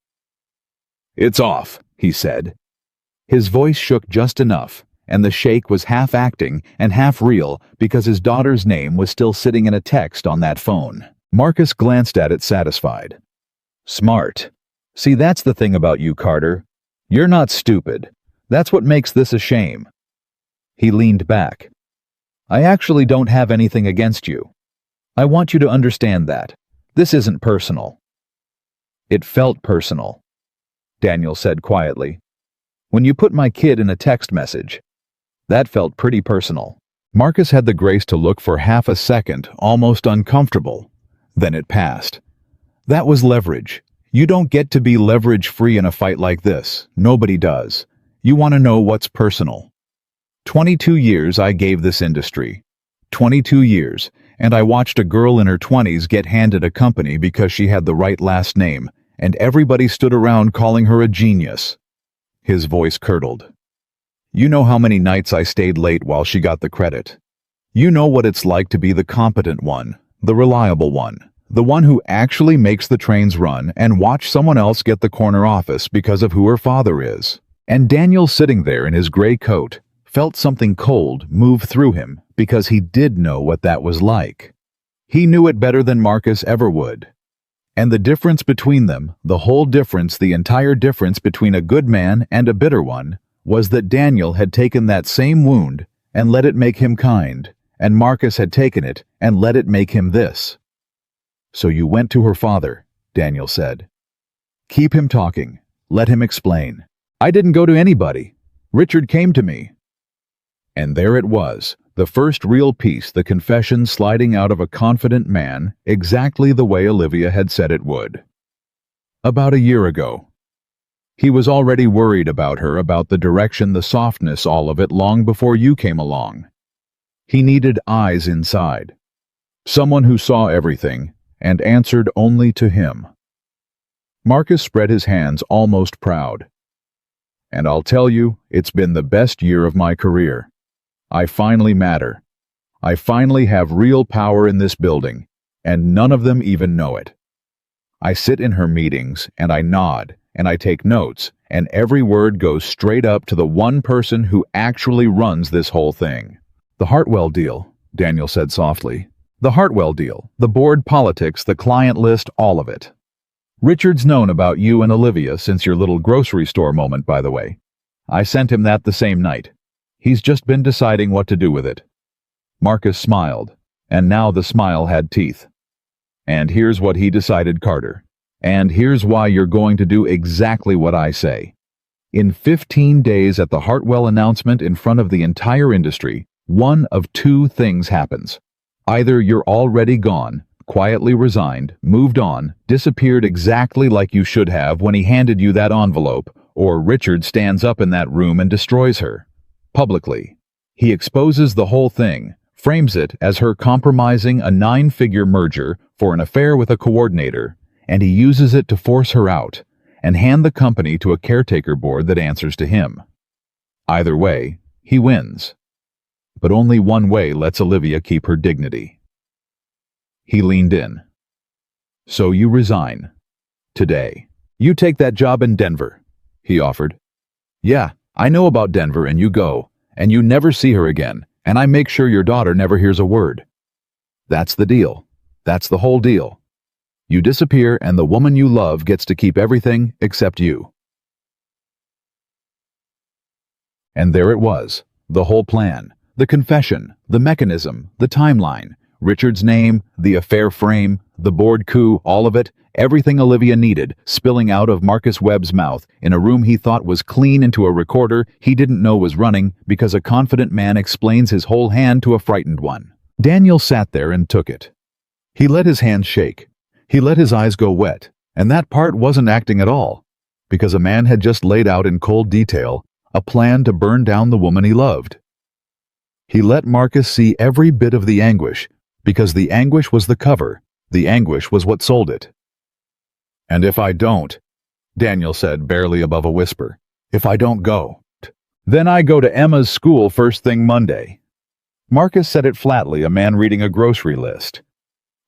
It's off, he said. His voice shook just enough, and the shake was half acting and half real because his daughter's name was still sitting in a text on that phone. Marcus glanced at it satisfied. Smart. See, that's the thing about you, Carter. You're not stupid. That's what makes this a shame. He leaned back. I actually don't have anything against you. I want you to understand that. This isn't personal. It felt personal, Daniel said quietly. When you put my kid in a text message, that felt pretty personal. Marcus had the grace to look for half a second, almost uncomfortable. Then it passed. That was leverage. You don't get to be leverage-free in a fight like this. Nobody does. You want to know what's personal. 22 years I gave this industry. 22 years, and I watched a girl in her 20s get handed a company because she had the right last name, and everybody stood around calling her a genius. His voice curdled. You know how many nights I stayed late while she got the credit. You know what it's like to be the competent one, the reliable one, the one who actually makes the trains run, and watch someone else get the corner office because of who her father is. And Daniel, sitting there in his gray coat, felt something cold move through him because he did know what that was like. He knew it better than Marcus ever would. And the difference between them, the whole difference, the entire difference between a good man and a bitter one, was that Daniel had taken that same wound and let it make him kind, and Marcus had taken it and let it make him this. So you went to her father, Daniel said. Keep him talking. Let him explain. I didn't go to anybody. Richard came to me. And there it was, the first real piece, the confession sliding out of a confident man, exactly the way Olivia had said it would. About a year ago. He was already worried about her, about the direction, the softness, all of it, long before you came along. He needed eyes inside. Someone who saw everything and answered only to him. Marcus spread his hands, almost proud. And I'll tell you, it's been the best year of my career. I finally matter. I finally have real power in this building, and none of them even know it. I sit in her meetings, and I nod, and I take notes, and every word goes straight up to the one person who actually runs this whole thing. The Hartwell deal, Daniel said softly. The Hartwell deal, the board politics, the client list, all of it. Richard's known about you and Olivia since your little grocery store moment, by the way. I sent him that the same night. He's just been deciding what to do with it. Marcus smiled, and now the smile had teeth. And here's what he decided, Carter. And here's why you're going to do exactly what I say. In 15 days at the Hartwell announcement in front of the entire industry, one of two things happens. Either you're already gone, quietly resigned, moved on, disappeared exactly like you should have when he handed you that envelope, or Richard stands up in that room and destroys her. Publicly. He exposes the whole thing, frames it as her compromising a 9-figure merger for an affair with a coordinator, and he uses it to force her out and hand the company to a caretaker board that answers to him. Either way, he wins. But only one way lets Olivia keep her dignity. He leaned in. So you resign. Today. You take that job in Denver, he offered. Yeah, I know about Denver, and you go, and you never see her again, and I make sure your daughter never hears a word. That's the deal. That's the whole deal. You disappear, and the woman you love gets to keep everything except you. And there it was, the whole plan, the confession, the mechanism, the timeline, Richard's name, the affair frame, the board coup, all of it, everything Olivia needed, spilling out of Marcus Webb's mouth in a room he thought was clean into a recorder he didn't know was running because a confident man explains his whole hand to a frightened one. Daniel sat there and took it. He let his hands shake. He let his eyes go wet, and that part wasn't acting at all, because a man had just laid out in cold detail a plan to burn down the woman he loved. He let Marcus see every bit of the anguish, because the anguish was the cover, the anguish was what sold it. And if I don't, Daniel said barely above a whisper, if I don't go, then I go to Emma's school first thing Monday. Marcus said it flatly, a man reading a grocery list.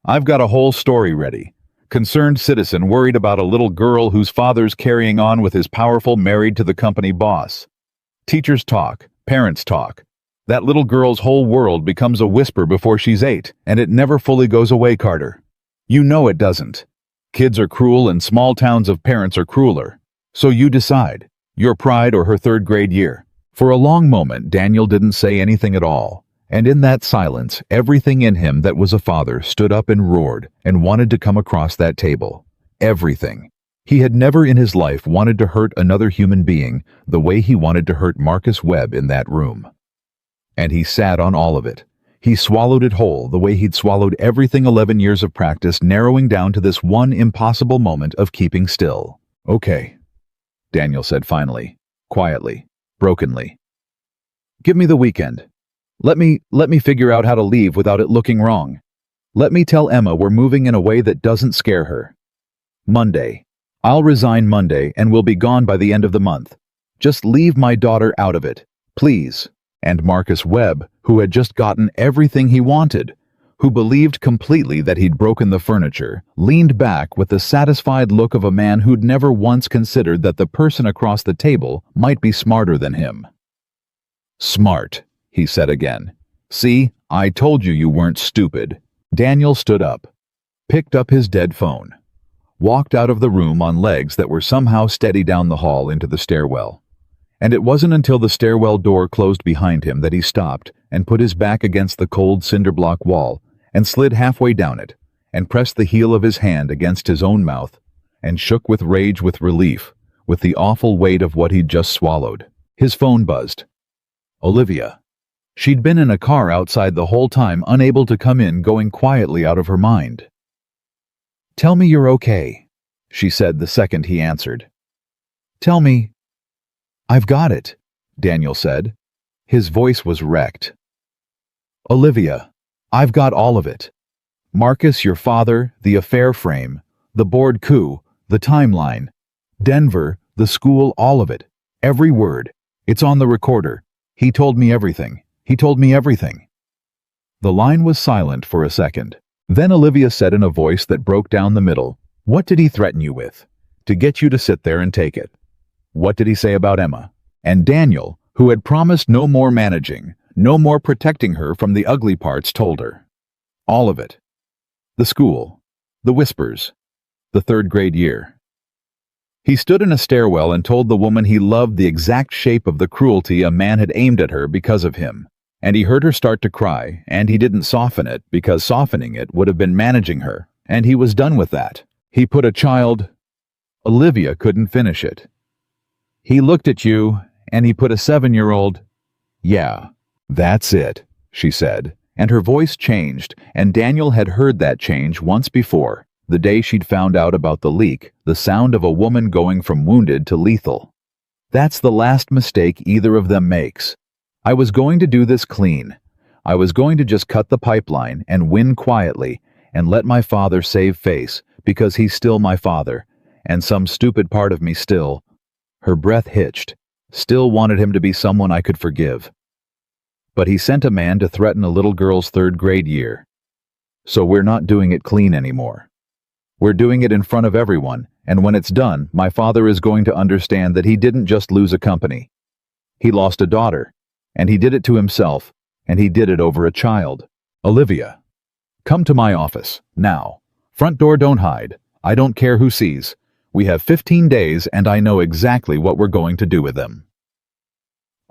I've got a whole story ready. Concerned citizen worried about a little girl whose father's carrying on with his powerful married to the company boss. Teachers talk, Parents talk. That little girl's whole world becomes a whisper before she's 8, and it never fully goes away, Carter. You know it doesn't. Kids are cruel and small towns of parents are crueler. So you decide, your pride or her third-grade year. For a long moment, Daniel didn't say anything at all, and in that silence, everything in him that was a father stood up and roared and wanted to come across that table. Everything. He had never in his life wanted to hurt another human being the way he wanted to hurt Marcus Webb in that room. And he sat on all of it. He swallowed it whole the way he'd swallowed everything 11 years of practice, narrowing down to this one impossible moment of keeping still. Okay, Daniel said finally, quietly, brokenly. Give me the weekend. Let me figure out how to leave without it looking wrong. Let me tell Emma we're moving in a way that doesn't scare her. Monday. I'll resign Monday and we'll be gone by the end of the month. Just leave my daughter out of it, please. And Marcus Webb, who had just gotten everything he wanted, who believed completely that he'd broken the furniture, leaned back with the satisfied look of a man who'd never once considered that the person across the table might be smarter than him. Smart, he said again. See, I told you weren't stupid. Daniel stood up, picked up his dead phone, walked out of the room on legs that were somehow steady down the hall into the stairwell. And it wasn't until the stairwell door closed behind him that he stopped and put his back against the cold cinder-block wall and slid halfway down it and pressed the heel of his hand against his own mouth and shook with rage, with relief, with the awful weight of what he'd just swallowed. His phone buzzed. Olivia. She'd been in a car outside the whole time, unable to come in, going quietly out of her mind. Tell me you're okay, she said the second he answered. Tell me. I've got it, Daniel said. His voice was wrecked. Olivia, I've got all of it. Marcus, your father, the affair frame, the board coup, the timeline, Denver, the school, all of it. Every word. It's on the recorder. He told me everything. He told me everything. The line was silent for a second. Then Olivia said in a voice that broke down the middle, What did he threaten you with? To get you to sit there and take it. What did he say about Emma? And Daniel, who had promised no more managing, no more protecting her from the ugly parts, told her. All of it. The school. The whispers. The third-grade year. He stood in a stairwell and told the woman he loved the exact shape of the cruelty a man had aimed at her because of him. And he heard her start to cry, and he didn't soften it, because softening it would have been managing her, and he was done with that. He put a child... Olivia couldn't finish it. He looked at you, and he put a 7-year-old... Yeah, that's it, she said, and her voice changed, and Daniel had heard that change once before, the day she'd found out about the leak, the sound of a woman going from wounded to lethal. That's the last mistake either of them makes. I was going to do this clean. I was going to just cut the pipeline and win quietly and let my father save face, because he's still my father, and some stupid part of me still... Her breath hitched, still wanted him to be someone I could forgive. But he sent a man to threaten a little girl's third-grade year. So we're not doing it clean anymore. We're doing it in front of everyone, and when it's done, my father is going to understand that he didn't just lose a company. He lost a daughter, and he did it to himself, and he did it over a child. Olivia, come to my office, now. Front door, don't hide. I don't care who sees. We have 15 days, and I know exactly what we're going to do with them.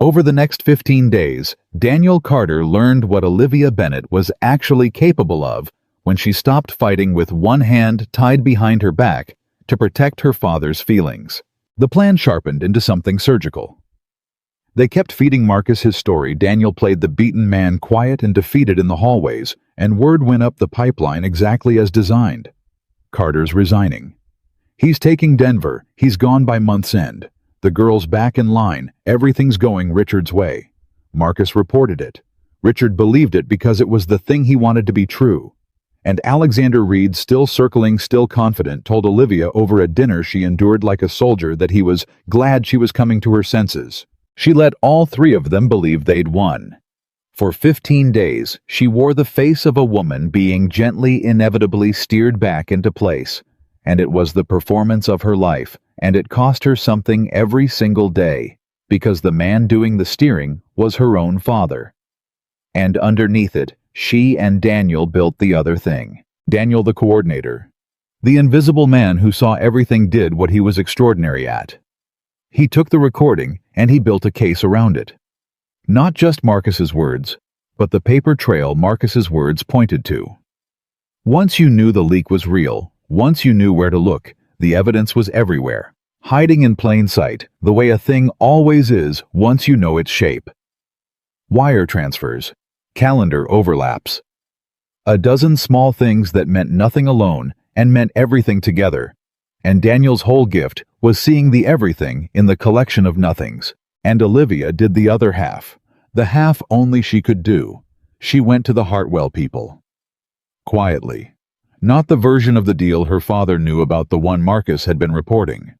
Over the next 15 days, Daniel Carter learned what Olivia Bennett was actually capable of when she stopped fighting with one hand tied behind her back to protect her father's feelings. The plan sharpened into something surgical. They kept feeding Marcus his story. Daniel played the beaten man, quiet and defeated in the hallways, and word went up the pipeline exactly as designed. Carter's resigning. He's taking Denver. He's gone by month's end. The girl's back in line. Everything's going Richard's way. Marcus reported it. Richard believed it because it was the thing he wanted to be true. And Alexander Reed, still circling, still confident, told Olivia over a dinner she endured like a soldier that he was glad she was coming to her senses. She let all three of them believe they'd won. For 15 days, she wore the face of a woman being gently, inevitably steered back into place. And it was the performance of her life, and it cost her something every single day. because the man doing the steering was her own father. And underneath it, she and Daniel built the other thing. Daniel the coordinator. The invisible man who saw everything did what he was extraordinary at. He took the recording and he built a case around it. Not just Marcus's words, but the paper trail Marcus's words pointed to. Once you knew the leak was real, once you knew where to look, the evidence was everywhere, hiding in plain sight, the way a thing always is once you know its shape. Wire transfers, calendar overlaps. A dozen small things that meant nothing alone and meant everything together. And Daniel's whole gift was seeing the everything in the collection of nothings. And Olivia did the other half, the half only she could do. She went to the Hartwell people. Quietly. Not the version of the deal her father knew about, the one Marcus had been reporting.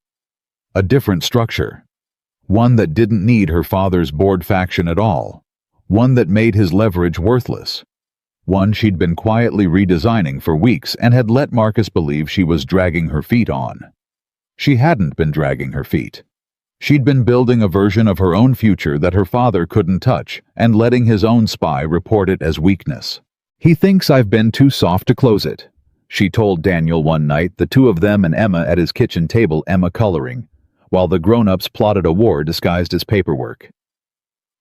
A different structure. One that didn't need her father's board faction at all. One that made his leverage worthless. One she'd been quietly redesigning for weeks and had let Marcus believe she was dragging her feet on. She hadn't been dragging her feet. She'd been building a version of her own future that her father couldn't touch and letting his own spy report it as weakness. "He thinks I've been too soft to close it," she told Daniel one night, the two of them and Emma at his kitchen table, Emma coloring, while the grown-ups plotted a war disguised as paperwork.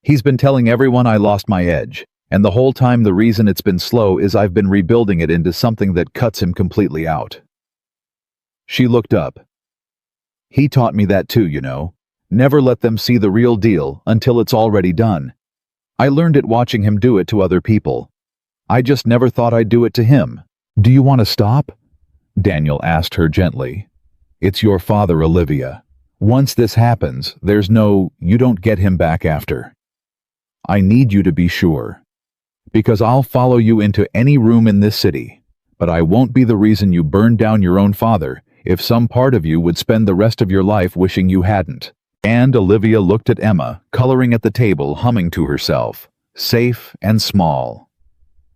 "He's been telling everyone I lost my edge, and the whole time the reason it's been slow is I've been rebuilding it into something that cuts him completely out." She looked up. "He taught me that too, you know. Never let them see the real deal until it's already done. I learned it watching him do it to other people. I just never thought I'd do it to him." "Do you want to stop?" Daniel asked her gently. "It's your father, Olivia. Once this happens, you don't get him back after. I need you to be sure. Because I'll follow you into any room in this city, but I won't be the reason you burn down your own father if some part of you would spend the rest of your life wishing you hadn't." And Olivia looked at Emma, coloring at the table, humming to herself, "Safe and small."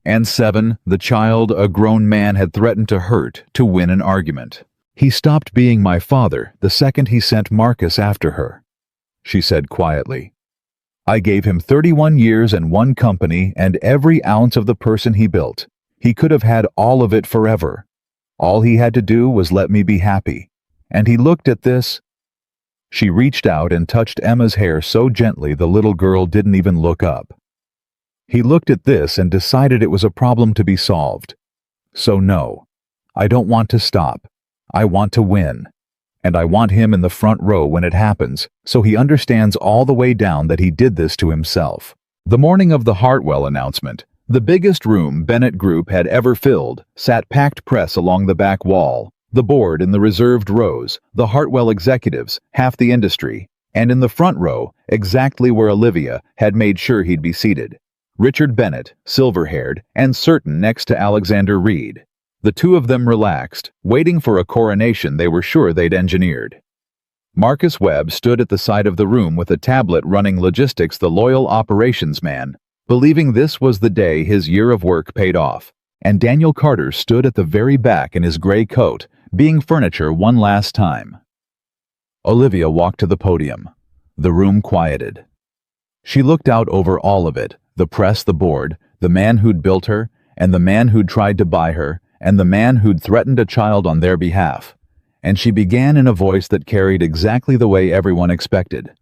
And 7, the child a grown man had threatened to hurt to win an argument. "He stopped being my father the second he sent Marcus after her," she said quietly. "I gave him 31 years and one company and every ounce of the person he built. He could have had all of it forever. All he had to do was let me be happy. And he looked at this." She reached out and touched Emma's hair so gently the little girl didn't even look up. "He looked at this and decided it was a problem to be solved. So no, I don't want to stop. I want to win. And I want him in the front row when it happens, so he understands all the way down that he did this to himself." The morning of the Hartwell announcement, the biggest room Bennett Group had ever filled, sat packed press along the back wall, the board in the reserved rows, the Hartwell executives, half the industry, and in the front row, exactly where Olivia had made sure he'd be seated, Richard Bennett, silver-haired, and certain next to Alexander Reed. The two of them relaxed, waiting for a coronation they were sure they'd engineered. Marcus Webb stood at the side of the room with a tablet running logistics, the loyal operations man, believing this was the day his year of work paid off, and Daniel Carter stood at the very back in his gray coat, being furniture one last time. Olivia walked to the podium. The room quieted. She looked out over all of it, the press, the board, the man who'd built her, and the man who'd tried to buy her, and the man who'd threatened a child on their behalf, and she began in a voice that carried exactly the way everyone expected.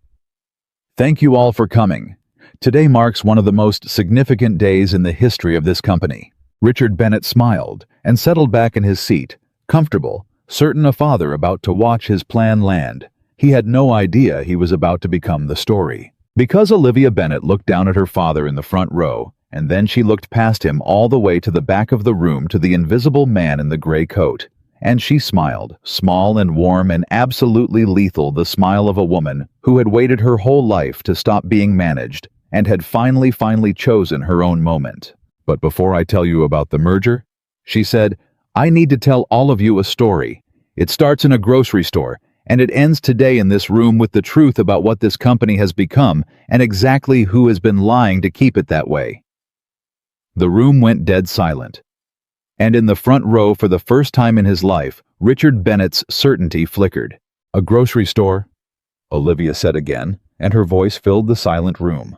"Thank you all for coming. Today marks one of the most significant days in the history of this company." Richard Bennett smiled and settled back in his seat, comfortable, certain a father about to watch his plan land. He had no idea he was about to become the story. Because Olivia Bennett looked down at her father in the front row, and then she looked past him all the way to the back of the room to the invisible man in the gray coat, and she smiled, small and warm and absolutely lethal, the smile of a woman who had waited her whole life to stop being managed and had finally chosen her own moment. "But before I tell you about the merger," she said, "I need to tell all of you a story. It starts in a grocery store, and it ends today in this room with the truth about what this company has become and exactly who has been lying to keep it that way." The room went dead silent. And in the front row, for the first time in his life, Richard Bennett's certainty flickered. "A grocery store," Olivia said again, and her voice filled the silent room.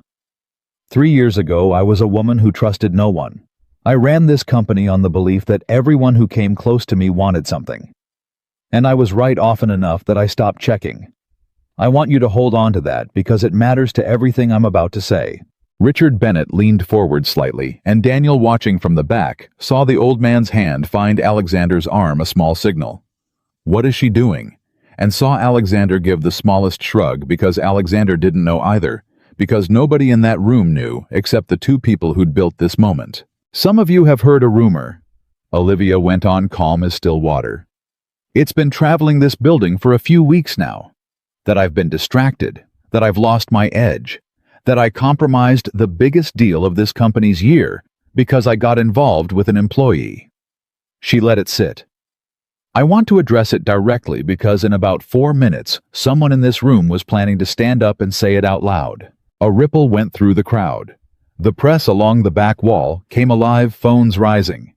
3 years ago, I was a woman who trusted no one. I ran this company on the belief that everyone who came close to me wanted something. And I was right often enough that I stopped checking. I want you to hold on to that because it matters to everything I'm about to say." Richard Bennett leaned forward slightly, and Daniel, watching from the back, saw the old man's hand find Alexander's arm, a small signal. "What is she doing?" And saw Alexander give the smallest shrug because Alexander didn't know either, because nobody in that room knew except the two people who'd built this moment. "Some of you have heard a rumor," Olivia went on, calm as still water. "It's been traveling this building for a few weeks now. That I've been distracted, that I've lost my edge, that I compromised the biggest deal of this company's year because I got involved with an employee." She let it sit. "I want to address it directly because in about 4 minutes, someone in this room was planning to stand up and say it out loud." A ripple went through the crowd. The press along the back wall came alive, phones rising.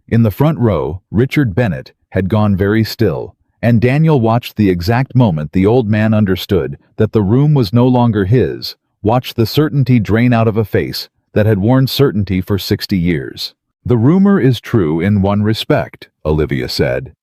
In the front row, Richard Bennett had gone very still, and Daniel watched the exact moment the old man understood that the room was no longer his, watched the certainty drain out of a face that had worn certainty for 60 years. "The rumor is true in one respect," Olivia said.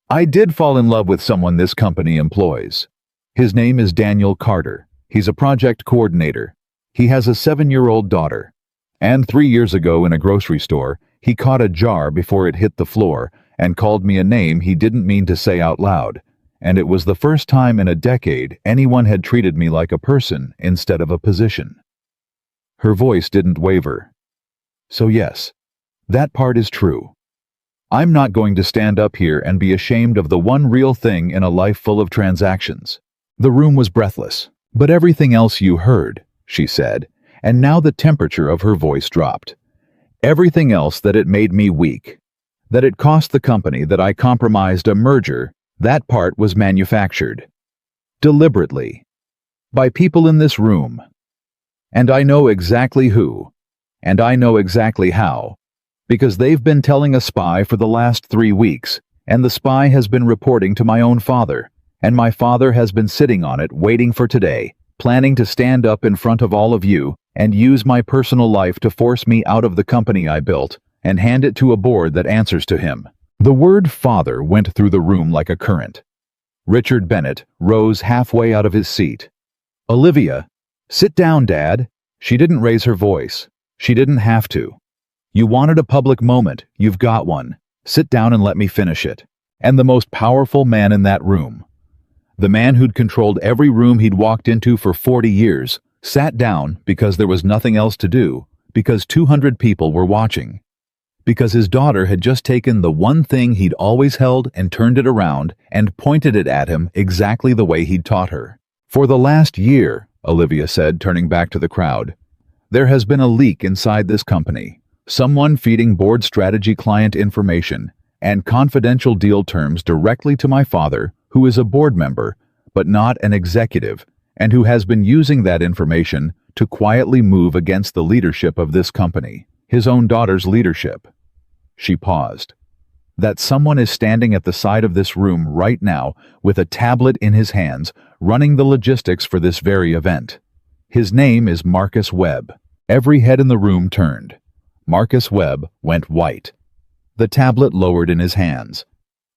"I did fall in love with someone this company employs. His name is Daniel Carter. He's a project coordinator. He has a 7-year-old daughter. And 3 years ago in a grocery store, he caught a jar before it hit the floor and called me a name he didn't mean to say out loud. And it was the first time in a decade anyone had treated me like a person instead of a position." Her voice didn't waver. "So yes, that part is true. I'm not going to stand up here and be ashamed of the one real thing in a life full of transactions." The room was breathless. "But everything else you heard," she said, and now the temperature of her voice dropped. "Everything else, that it made me weak, that it cost the company, that I compromised a merger, that part was manufactured. Deliberately. By people in this room. And I know exactly who. And I know exactly how. Because they've been telling a spy for the last 3 weeks, and the spy has been reporting to my own father, and my father has been sitting on it waiting for today, planning to stand up in front of all of you and use my personal life to force me out of the company I built and hand it to a board that answers to him." The word father went through the room like a current. Richard Bennett rose halfway out of his seat. "Olivia, sit down, Dad." She didn't raise her voice. She didn't have to. "You wanted a public moment. You've got one. Sit down and let me finish it." And the most powerful man in that room, the man who'd controlled every room he'd walked into for 40 years, sat down because there was nothing else to do, because 200 people were watching. Because his daughter had just taken the one thing he'd always held and turned it around and pointed it at him exactly the way he'd taught her. "For the last year," Olivia said, turning back to the crowd, "there has been a leak inside this company. Someone feeding board strategy client information and confidential deal terms directly to my father, who is a board member, but not an executive, and who has been using that information to quietly move against the leadership of this company, his own daughter's leadership." She paused. "That someone is standing at the side of this room right now with a tablet in his hands, running the logistics for this very event. His name is Marcus Webb." Every head in the room turned. Marcus Webb went white. The tablet lowered in his hands.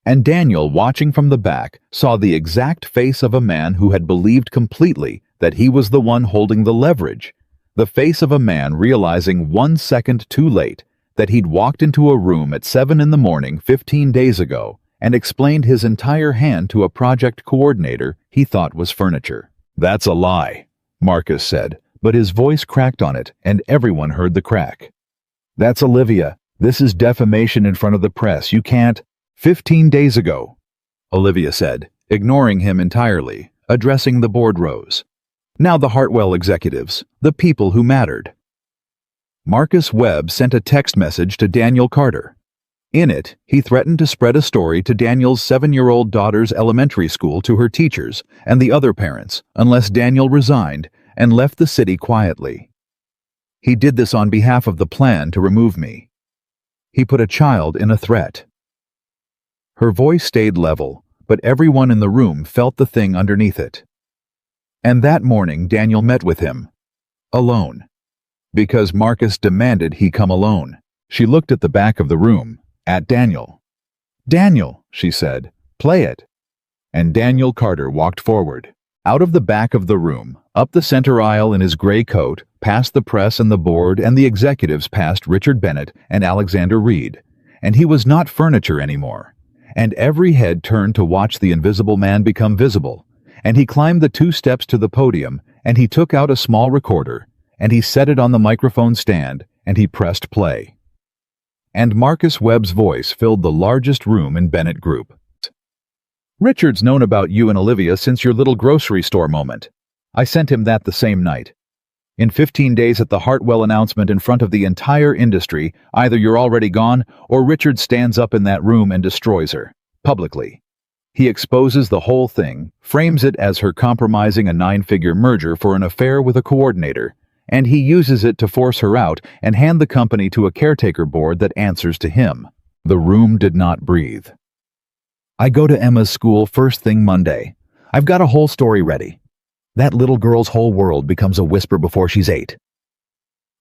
And Daniel, watching from the back, saw the exact face of a man who had believed completely that he was the one holding the leverage. The face of a man realizing 1 second too late that he'd walked into a room at 7 in the morning 15 days ago and explained his entire hand to a project coordinator he thought was furniture. "That's a lie," Marcus said, but his voice cracked on it and everyone heard the crack. "That's Olivia. This is defamation in front of the press. You can't." 15 days ago, Olivia said, ignoring him entirely, addressing the board rows. Now the Hartwell executives, the people who mattered. Marcus Webb sent a text message to Daniel Carter. In it, he threatened to spread a story to Daniel's 7-year-old daughter's elementary school to her teachers and the other parents unless Daniel resigned and left the city quietly. He did this on behalf of the plan to remove me. He put a child in a threat. Her voice stayed level, but everyone in the room felt the thing underneath it. And that morning Daniel met with him. Alone. Because Marcus demanded he come alone. She looked at the back of the room, at Daniel. "Daniel," she said, "play it." And Daniel Carter walked forward. Out of the back of the room, up the center aisle in his gray coat, past the press and the board and the executives, past Richard Bennett and Alexander Reed. And he was not furniture anymore. And every head turned to watch the invisible man become visible. And he climbed the 2 steps to the podium, and he took out a small recorder, and he set it on the microphone stand, and he pressed play. And Marcus Webb's voice filled the largest room in Bennett Group. "Richard's known about you and Olivia since your little grocery store moment. I sent him that the same night. In 15 days at the Hartwell announcement in front of the entire industry, either you're already gone, or Richard stands up in that room and destroys her, publicly. He exposes the whole thing, frames it as her compromising a 9-figure merger for an affair with a coordinator, and he uses it to force her out and hand the company to a caretaker board that answers to him." The room did not breathe. "I go to Emma's school first thing Monday. I've got a whole story ready. That little girl's whole world becomes a whisper before she's 8.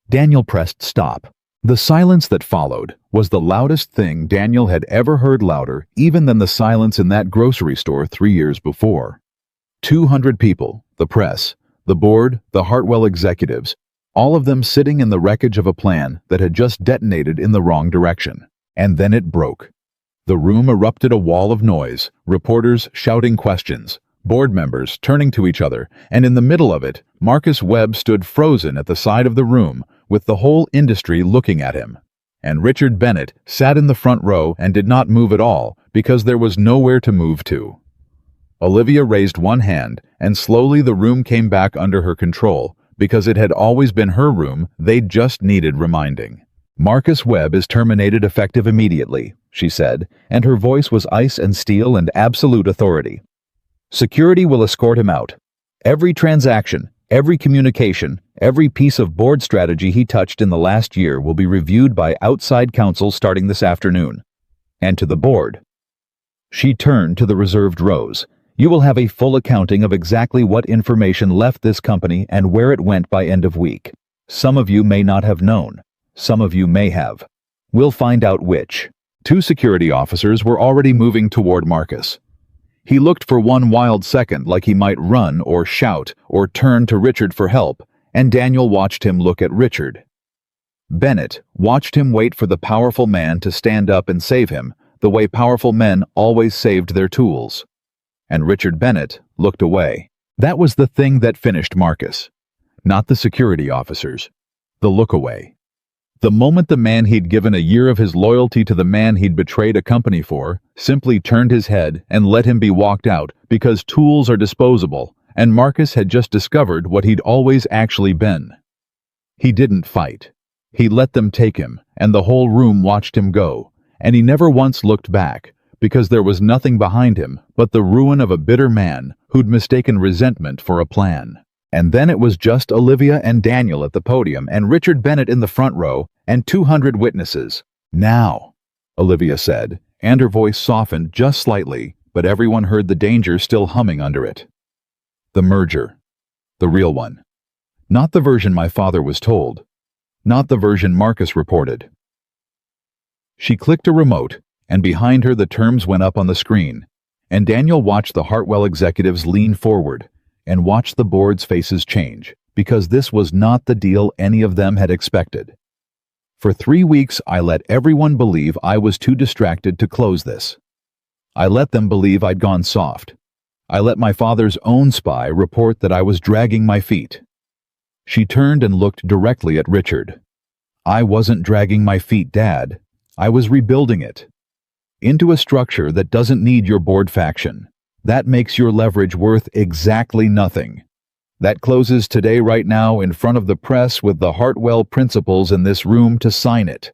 Daniel pressed stop. The silence that followed was the loudest thing Daniel had ever heard, louder even than the silence in that grocery store 3 years before. 200 people, the press, the board, the Hartwell executives, all of them sitting in the wreckage of a plan that had just detonated in the wrong direction. And then it broke. The room erupted a wall of noise, reporters shouting questions, board members turning to each other, and in the middle of it, Marcus Webb stood frozen at the side of the room, with the whole industry looking at him. And Richard Bennett sat in the front row and did not move at all, because there was nowhere to move to. Olivia raised one hand, and slowly the room came back under her control, because it had always been her room, they just needed reminding. "Marcus Webb is terminated effective immediately," she said, and her voice was ice and steel and absolute authority. "Security will escort him out. Every transaction, every communication, every piece of board strategy he touched in the last year will be reviewed by outside counsel starting this afternoon. And to the board." She turned to the reserved rows. "You will have a full accounting of exactly what information left this company and where it went by end of week. Some of you may not have known. Some of you may have. We'll find out which." 2 security officers were already moving toward Marcus. He looked for one wild second like he might run or shout or turn to Richard for help, and Daniel watched him look at Richard. Bennett watched him wait for the powerful man to stand up and save him, the way powerful men always saved their tools. And Richard Bennett looked away. That was the thing that finished Marcus. Not the security officers. The look away. The moment the man he'd given a year of his loyalty to the man he'd betrayed a company for simply turned his head and let him be walked out because tools are disposable, and Marcus had just discovered what he'd always actually been. He didn't fight. He let them take him, and the whole room watched him go, and he never once looked back, because there was nothing behind him but the ruin of a bitter man who'd mistaken resentment for a plan. And then it was just Olivia and Daniel at the podium and Richard Bennett in the front row and 200 witnesses. "Now," Olivia said, and her voice softened just slightly, but everyone heard the danger still humming under it. "The merger. The real one. Not the version my father was told. Not the version Marcus reported." She clicked a remote, and behind her the terms went up on the screen, and Daniel watched the Hartwell executives lean forward and watch the board's faces change, because this was not the deal any of them had expected. "For 3 weeks I let everyone believe I was too distracted to close this. I let them believe I'd gone soft. I let my father's own spy report that I was dragging my feet." She turned and looked directly at Richard. "I wasn't dragging my feet, Dad. I was rebuilding it. Into a structure that doesn't need your board faction. That makes your leverage worth exactly nothing. That closes today right now in front of the press with the Hartwell principals in this room to sign it."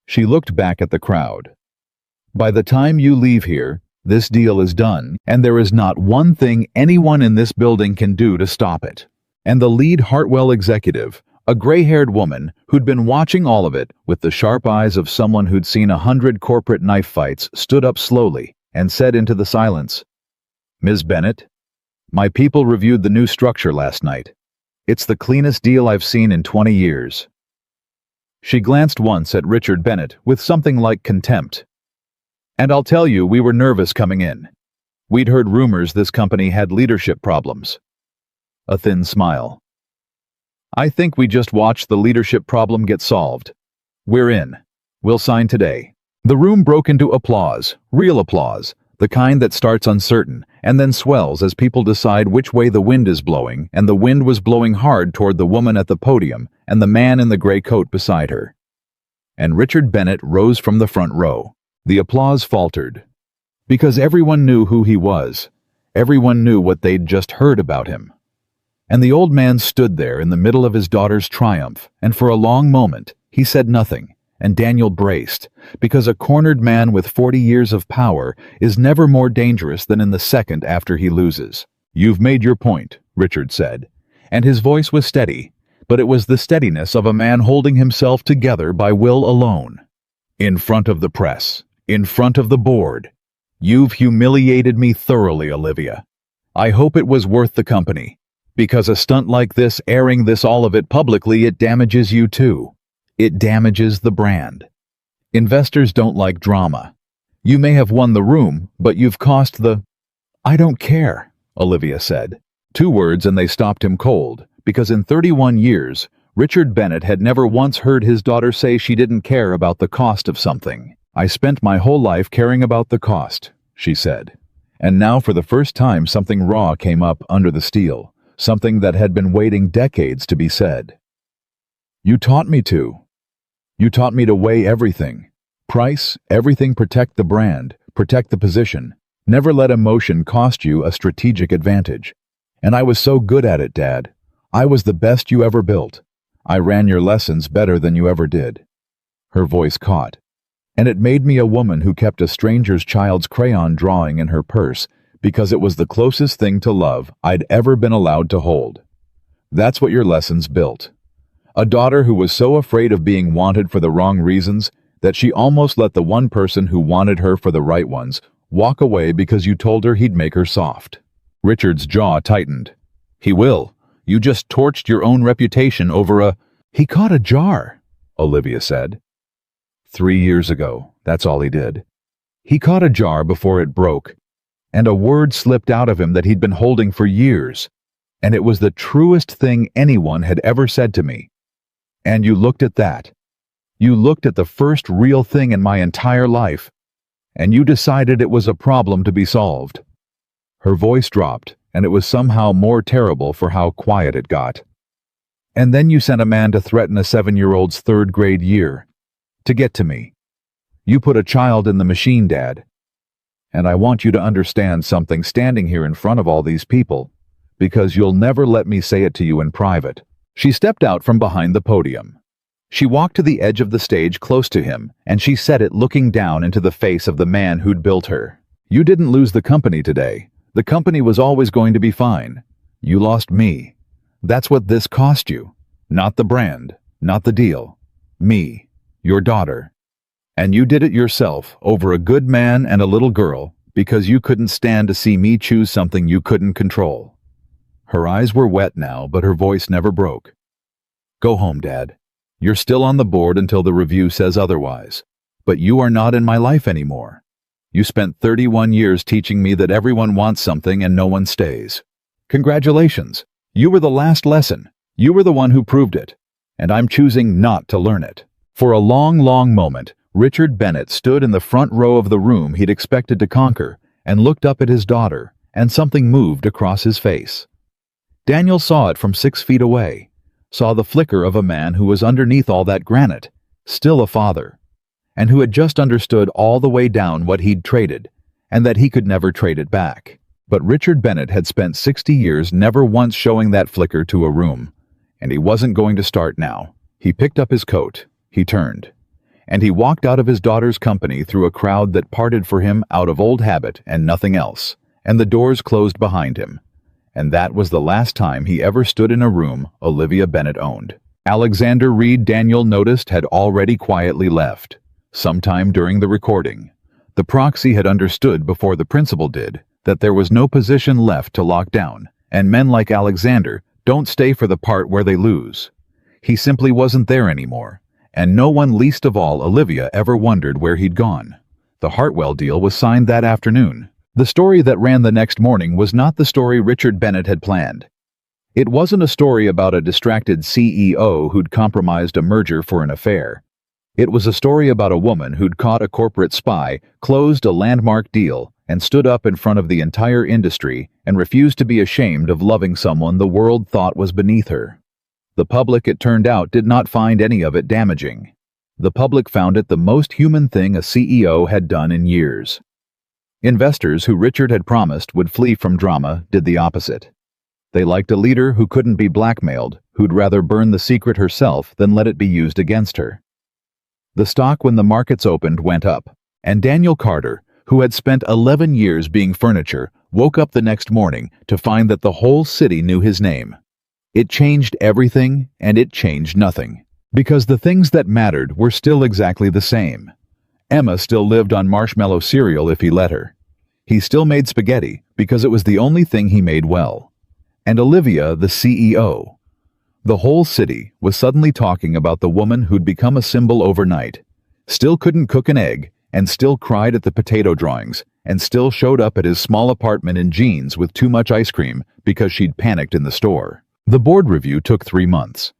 She looked back at the crowd. "By the time you leave here, this deal is done, and there is not one thing anyone in this building can do to stop it." And the lead Hartwell executive, a gray-haired woman who'd been watching all of it with the sharp eyes of someone who'd seen 100 corporate knife fights, stood up slowly and said into the silence, "Ms. Bennett, My people reviewed the new structure last night. It's the cleanest deal I've seen in 20 years. She glanced once at Richard Bennett with something like contempt. And I'll tell you, we were nervous coming in. We'd heard rumors this company had leadership problems. A thin smile. I think we just watched the leadership problem get solved. We're in. We'll sign today. The room broke into applause, real applause, the kind that starts uncertain and then swells as people decide which way the wind is blowing, and the wind was blowing hard toward the woman at the podium and the man in the gray coat beside her. And Richard Bennett rose from the front row. The applause faltered. Because everyone knew who he was. Everyone knew what they'd just heard about him. And the old man stood there in the middle of his daughter's triumph, and for a long moment he said nothing, and Daniel braced, because a cornered man with 40 years of power is never more dangerous than in the second after he loses. You've made your point, Richard said, and his voice was steady, but it was the steadiness of a man holding himself together by will alone. In front of the press, in front of the board. You've humiliated me thoroughly, Olivia. I hope it was worth the company, because a stunt like this, airing this all of it publicly, it damages you too. It damages the brand. Investors don't like drama. You may have won the room, but you've cost the... I don't care, Olivia said. 2 words and they stopped him cold, because in 31 years, Richard Bennett had never once heard his daughter say she didn't care about the cost of something. I spent my whole life caring about the cost, she said. And now for the first time something raw came up under the steel, something that had been waiting decades to be said. You taught me to. You taught me to weigh everything. Price, everything, protect the brand, protect the position. Never let emotion cost you a strategic advantage. And I was so good at it, Dad. I was the best you ever built. I ran your lessons better than you ever did. Her voice caught. And it made me a woman who kept a stranger's child's crayon drawing in her purse because it was the closest thing to love I'd ever been allowed to hold. That's what your lessons built. A daughter who was so afraid of being wanted for the wrong reasons that she almost let the one person who wanted her for the right ones walk away because you told her he'd make her soft. Richard's jaw tightened. He will. You just torched your own reputation over a... He caught a jar, Olivia said. 3 years ago, that's all he did. He caught a jar before it broke, and a word slipped out of him that he'd been holding for years, and it was the truest thing anyone had ever said to me. And you looked at that. You looked at the first real thing in my entire life, and you decided it was a problem to be solved. Her voice dropped, and it was somehow more terrible for how quiet it got. And then you sent a man to threaten a 7-year-old's 3rd grade year. To get to me. You put a child in the machine, Dad. And I want you to understand something standing here in front of all these people, because you'll never let me say it to you in private. She stepped out from behind the podium. She walked to the edge of the stage close to him, and she said it looking down into the face of the man who'd built her. You didn't lose the company today. The company was always going to be fine. You lost me. That's what this cost you. Not the brand, not the deal. Me. Your daughter. And you did it yourself over a good man and a little girl because you couldn't stand to see me choose something you couldn't control. Her eyes were wet now, but her voice never broke. Go home, Dad. You're still on the board until the review says otherwise, but you are not in my life anymore. You spent 31 years teaching me that everyone wants something and no one stays. Congratulations. You were the last lesson. You were the one who proved it, and I'm choosing not to learn it. For a long, long moment, Richard Bennett stood in the front row of the room he'd expected to conquer and looked up at his daughter, and something moved across his face. Daniel saw it from 6 feet away, saw the flicker of a man who was underneath all that granite, still a father, and who had just understood all the way down what he'd traded, and that he could never trade it back. But Richard Bennett had spent 60 years never once showing that flicker to a room, and he wasn't going to start now. He picked up his coat. He turned, and he walked out of his daughter's company through a crowd that parted for him out of old habit and nothing else, and the doors closed behind him. And that was the last time he ever stood in a room Olivia Bennett owned. Alexander Reed, Daniel noticed, had already quietly left. Sometime during the recording. The proxy had understood before the principal did that there was no position left to lock down, and men like Alexander don't stay for the part where they lose. He simply wasn't there anymore, and no one, least of all Olivia, ever wondered where he'd gone. The Hartwell deal was signed that afternoon. The story that ran the next morning was not the story Richard Bennett had planned. It wasn't a story about a distracted CEO who'd compromised a merger for an affair. It was a story about a woman who'd caught a corporate spy, closed a landmark deal, and stood up in front of the entire industry and refused to be ashamed of loving someone the world thought was beneath her. The public, it turned out, did not find any of it damaging. The public found it the most human thing a CEO had done in years. Investors who Richard had promised would flee from drama did the opposite. They liked a leader who couldn't be blackmailed, who'd rather burn the secret herself than let it be used against her. The stock, when the markets opened, went up, and Daniel Carter, who had spent 11 years being furniture, woke up the next morning to find that the whole city knew his name. It changed everything, and it changed nothing, because the things that mattered were still exactly the same. Emma still lived on marshmallow cereal if he let her. He still made spaghetti because it was the only thing he made well. And Olivia, the CEO. The whole city was suddenly talking about the woman who'd become a symbol overnight, still couldn't cook an egg, and still cried at the potato drawings, and still showed up at his small apartment in jeans with too much ice cream because she'd panicked in the store. The board review took 3 months.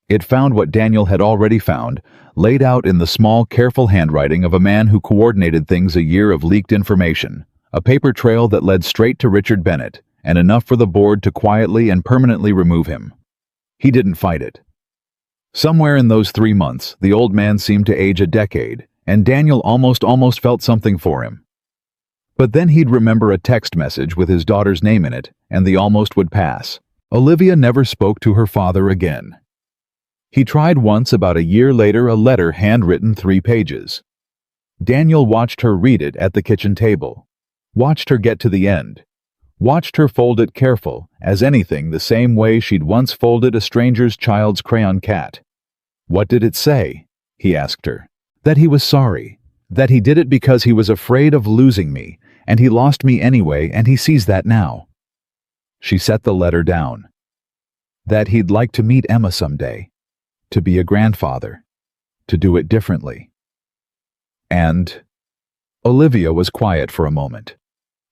It found what Daniel had already found, laid out in the small, careful handwriting of a man who coordinated things, a year of leaked information, a paper trail that led straight to Richard Bennett, and enough for the board to quietly and permanently remove him. He didn't fight it. Somewhere in those 3 months, the old man seemed to age a decade, and Daniel almost felt something for him. But then he'd remember a text message with his daughter's name in it, and the almost would pass. Olivia never spoke to her father again. He tried once about a year later, a letter handwritten 3 pages. Daniel watched her read it at the kitchen table, watched her get to the end, watched her fold it careful as anything, the same way she'd once folded a stranger's child's crayon cat. What did it say? He asked her. That he was sorry, that he did it because he was afraid of losing me, and he lost me anyway, and he sees that now. She set the letter down. That he'd like to meet Emma someday, to be a grandfather, to do it differently. And Olivia was quiet for a moment.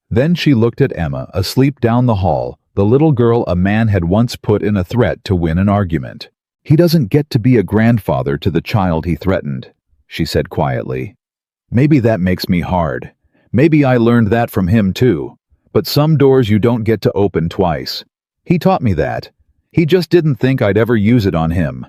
Then she looked at Emma, asleep down the hall, the little girl a man had once put in a threat to win an argument. He doesn't get to be a grandfather to the child he threatened, she said quietly. Maybe that makes me hard. Maybe I learned that from him too. But some doors you don't get to open twice. He taught me that. He just didn't think I'd ever use it on him.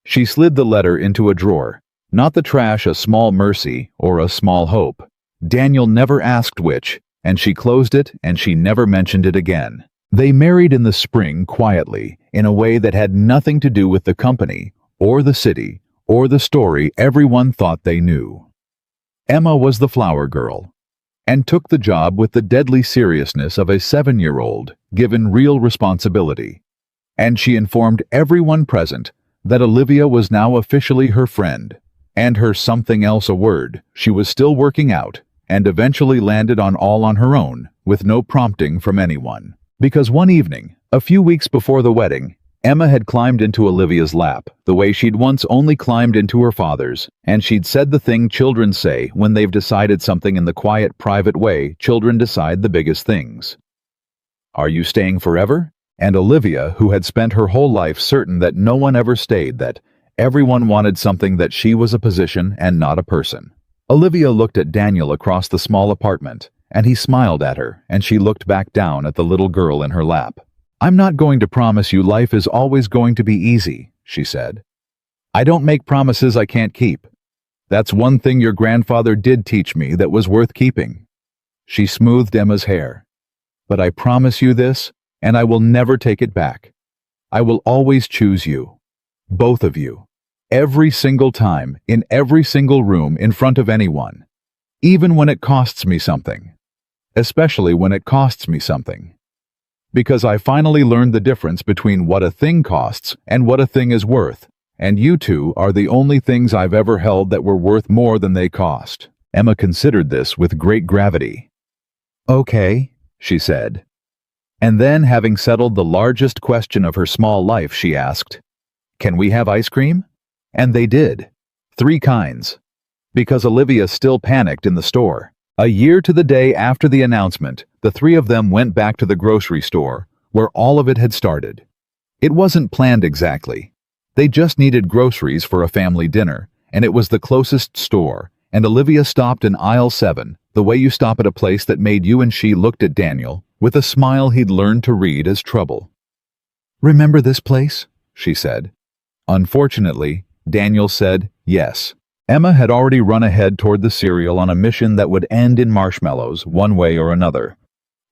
She slid the letter into a drawer. Not the trash, a small mercy or a small hope. Daniel never asked which, and she closed it, and she never mentioned it again. They married in the spring quietly, in a way that had nothing to do with the company, or the city, or the story everyone thought they knew. Emma was the flower girl, and took the job with the deadly seriousness of a 7-year-old given real responsibility. And she informed everyone present that Olivia was now officially her friend, and her something else, a word she was still working out, and eventually landed on her own, with no prompting from anyone. Because one evening, a few weeks before the wedding, Emma had climbed into Olivia's lap, the way she'd once only climbed into her father's, and she'd said the thing children say when they've decided something in the quiet, private way children decide the biggest things. Are you staying forever? And Olivia, who had spent her whole life certain that no one ever stayed, that everyone wanted something, that she was a position and not a person. Olivia looked at Daniel across the small apartment, and he smiled at her, and she looked back down at the little girl in her lap. I'm not going to promise you life is always going to be easy, she said. I don't make promises I can't keep. That's one thing your grandfather did teach me that was worth keeping. She smoothed Emma's hair. But I promise you this, and I will never take it back. I will always choose you. Both of you. Every single time, in every single room, in front of anyone. Even when it costs me something. Especially when it costs me something. Because I finally learned the difference between what a thing costs and what a thing is worth, and you two are the only things I've ever held that were worth more than they cost. Emma considered this with great gravity. Okay, she said. And then, having settled the largest question of her small life, she asked, "Can we have ice cream?" And they did. 3 kinds. Because Olivia still panicked in the store. A year to the day after the announcement, the 3 of them went back to the grocery store, where all of it had started. It wasn't planned exactly. They just needed groceries for a family dinner, and it was the closest store, and Olivia stopped in aisle 7, the way you stop at a place that made you, and she looked at Daniel, with a smile he'd learned to read as trouble. "Remember this place?" she said. Unfortunately, Daniel said yes. Emma had already run ahead toward the cereal on a mission that would end in marshmallows one way or another.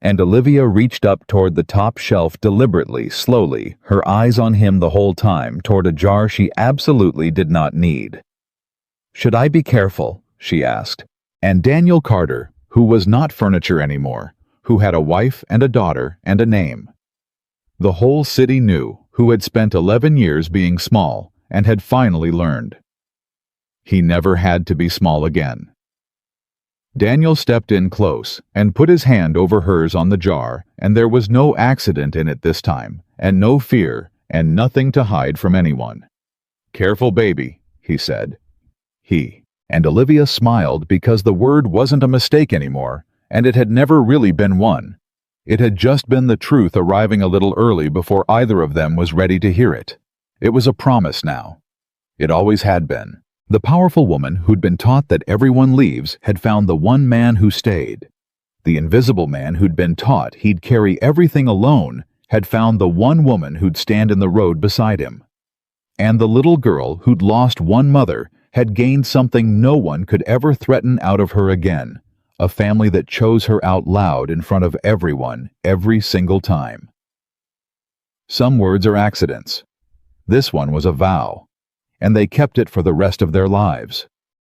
And Olivia reached up toward the top shelf deliberately, slowly, her eyes on him the whole time, toward a jar she absolutely did not need. "Should I be careful?" she asked. And Daniel Carter, who was not furniture anymore, who had a wife and a daughter and a name. The whole city knew, who had spent 11 years being small and had finally learned. He never had to be small again. Daniel stepped in close and put his hand over hers on the jar, and there was no accident in it this time, and no fear, and nothing to hide from anyone. "Careful, baby," he said. And Olivia smiled because the word wasn't a mistake anymore, and it had never really been one. It had just been the truth arriving a little early before either of them was ready to hear it. It was a promise now. It always had been. The powerful woman who'd been taught that everyone leaves had found the one man who stayed. The invisible man who'd been taught he'd carry everything alone had found the one woman who'd stand in the road beside him. And the little girl who'd lost one mother had gained something no one could ever threaten out of her again, a family that chose her out loud in front of everyone, every single time. Some words are accidents. This one was a vow, and they kept it for the rest of their lives.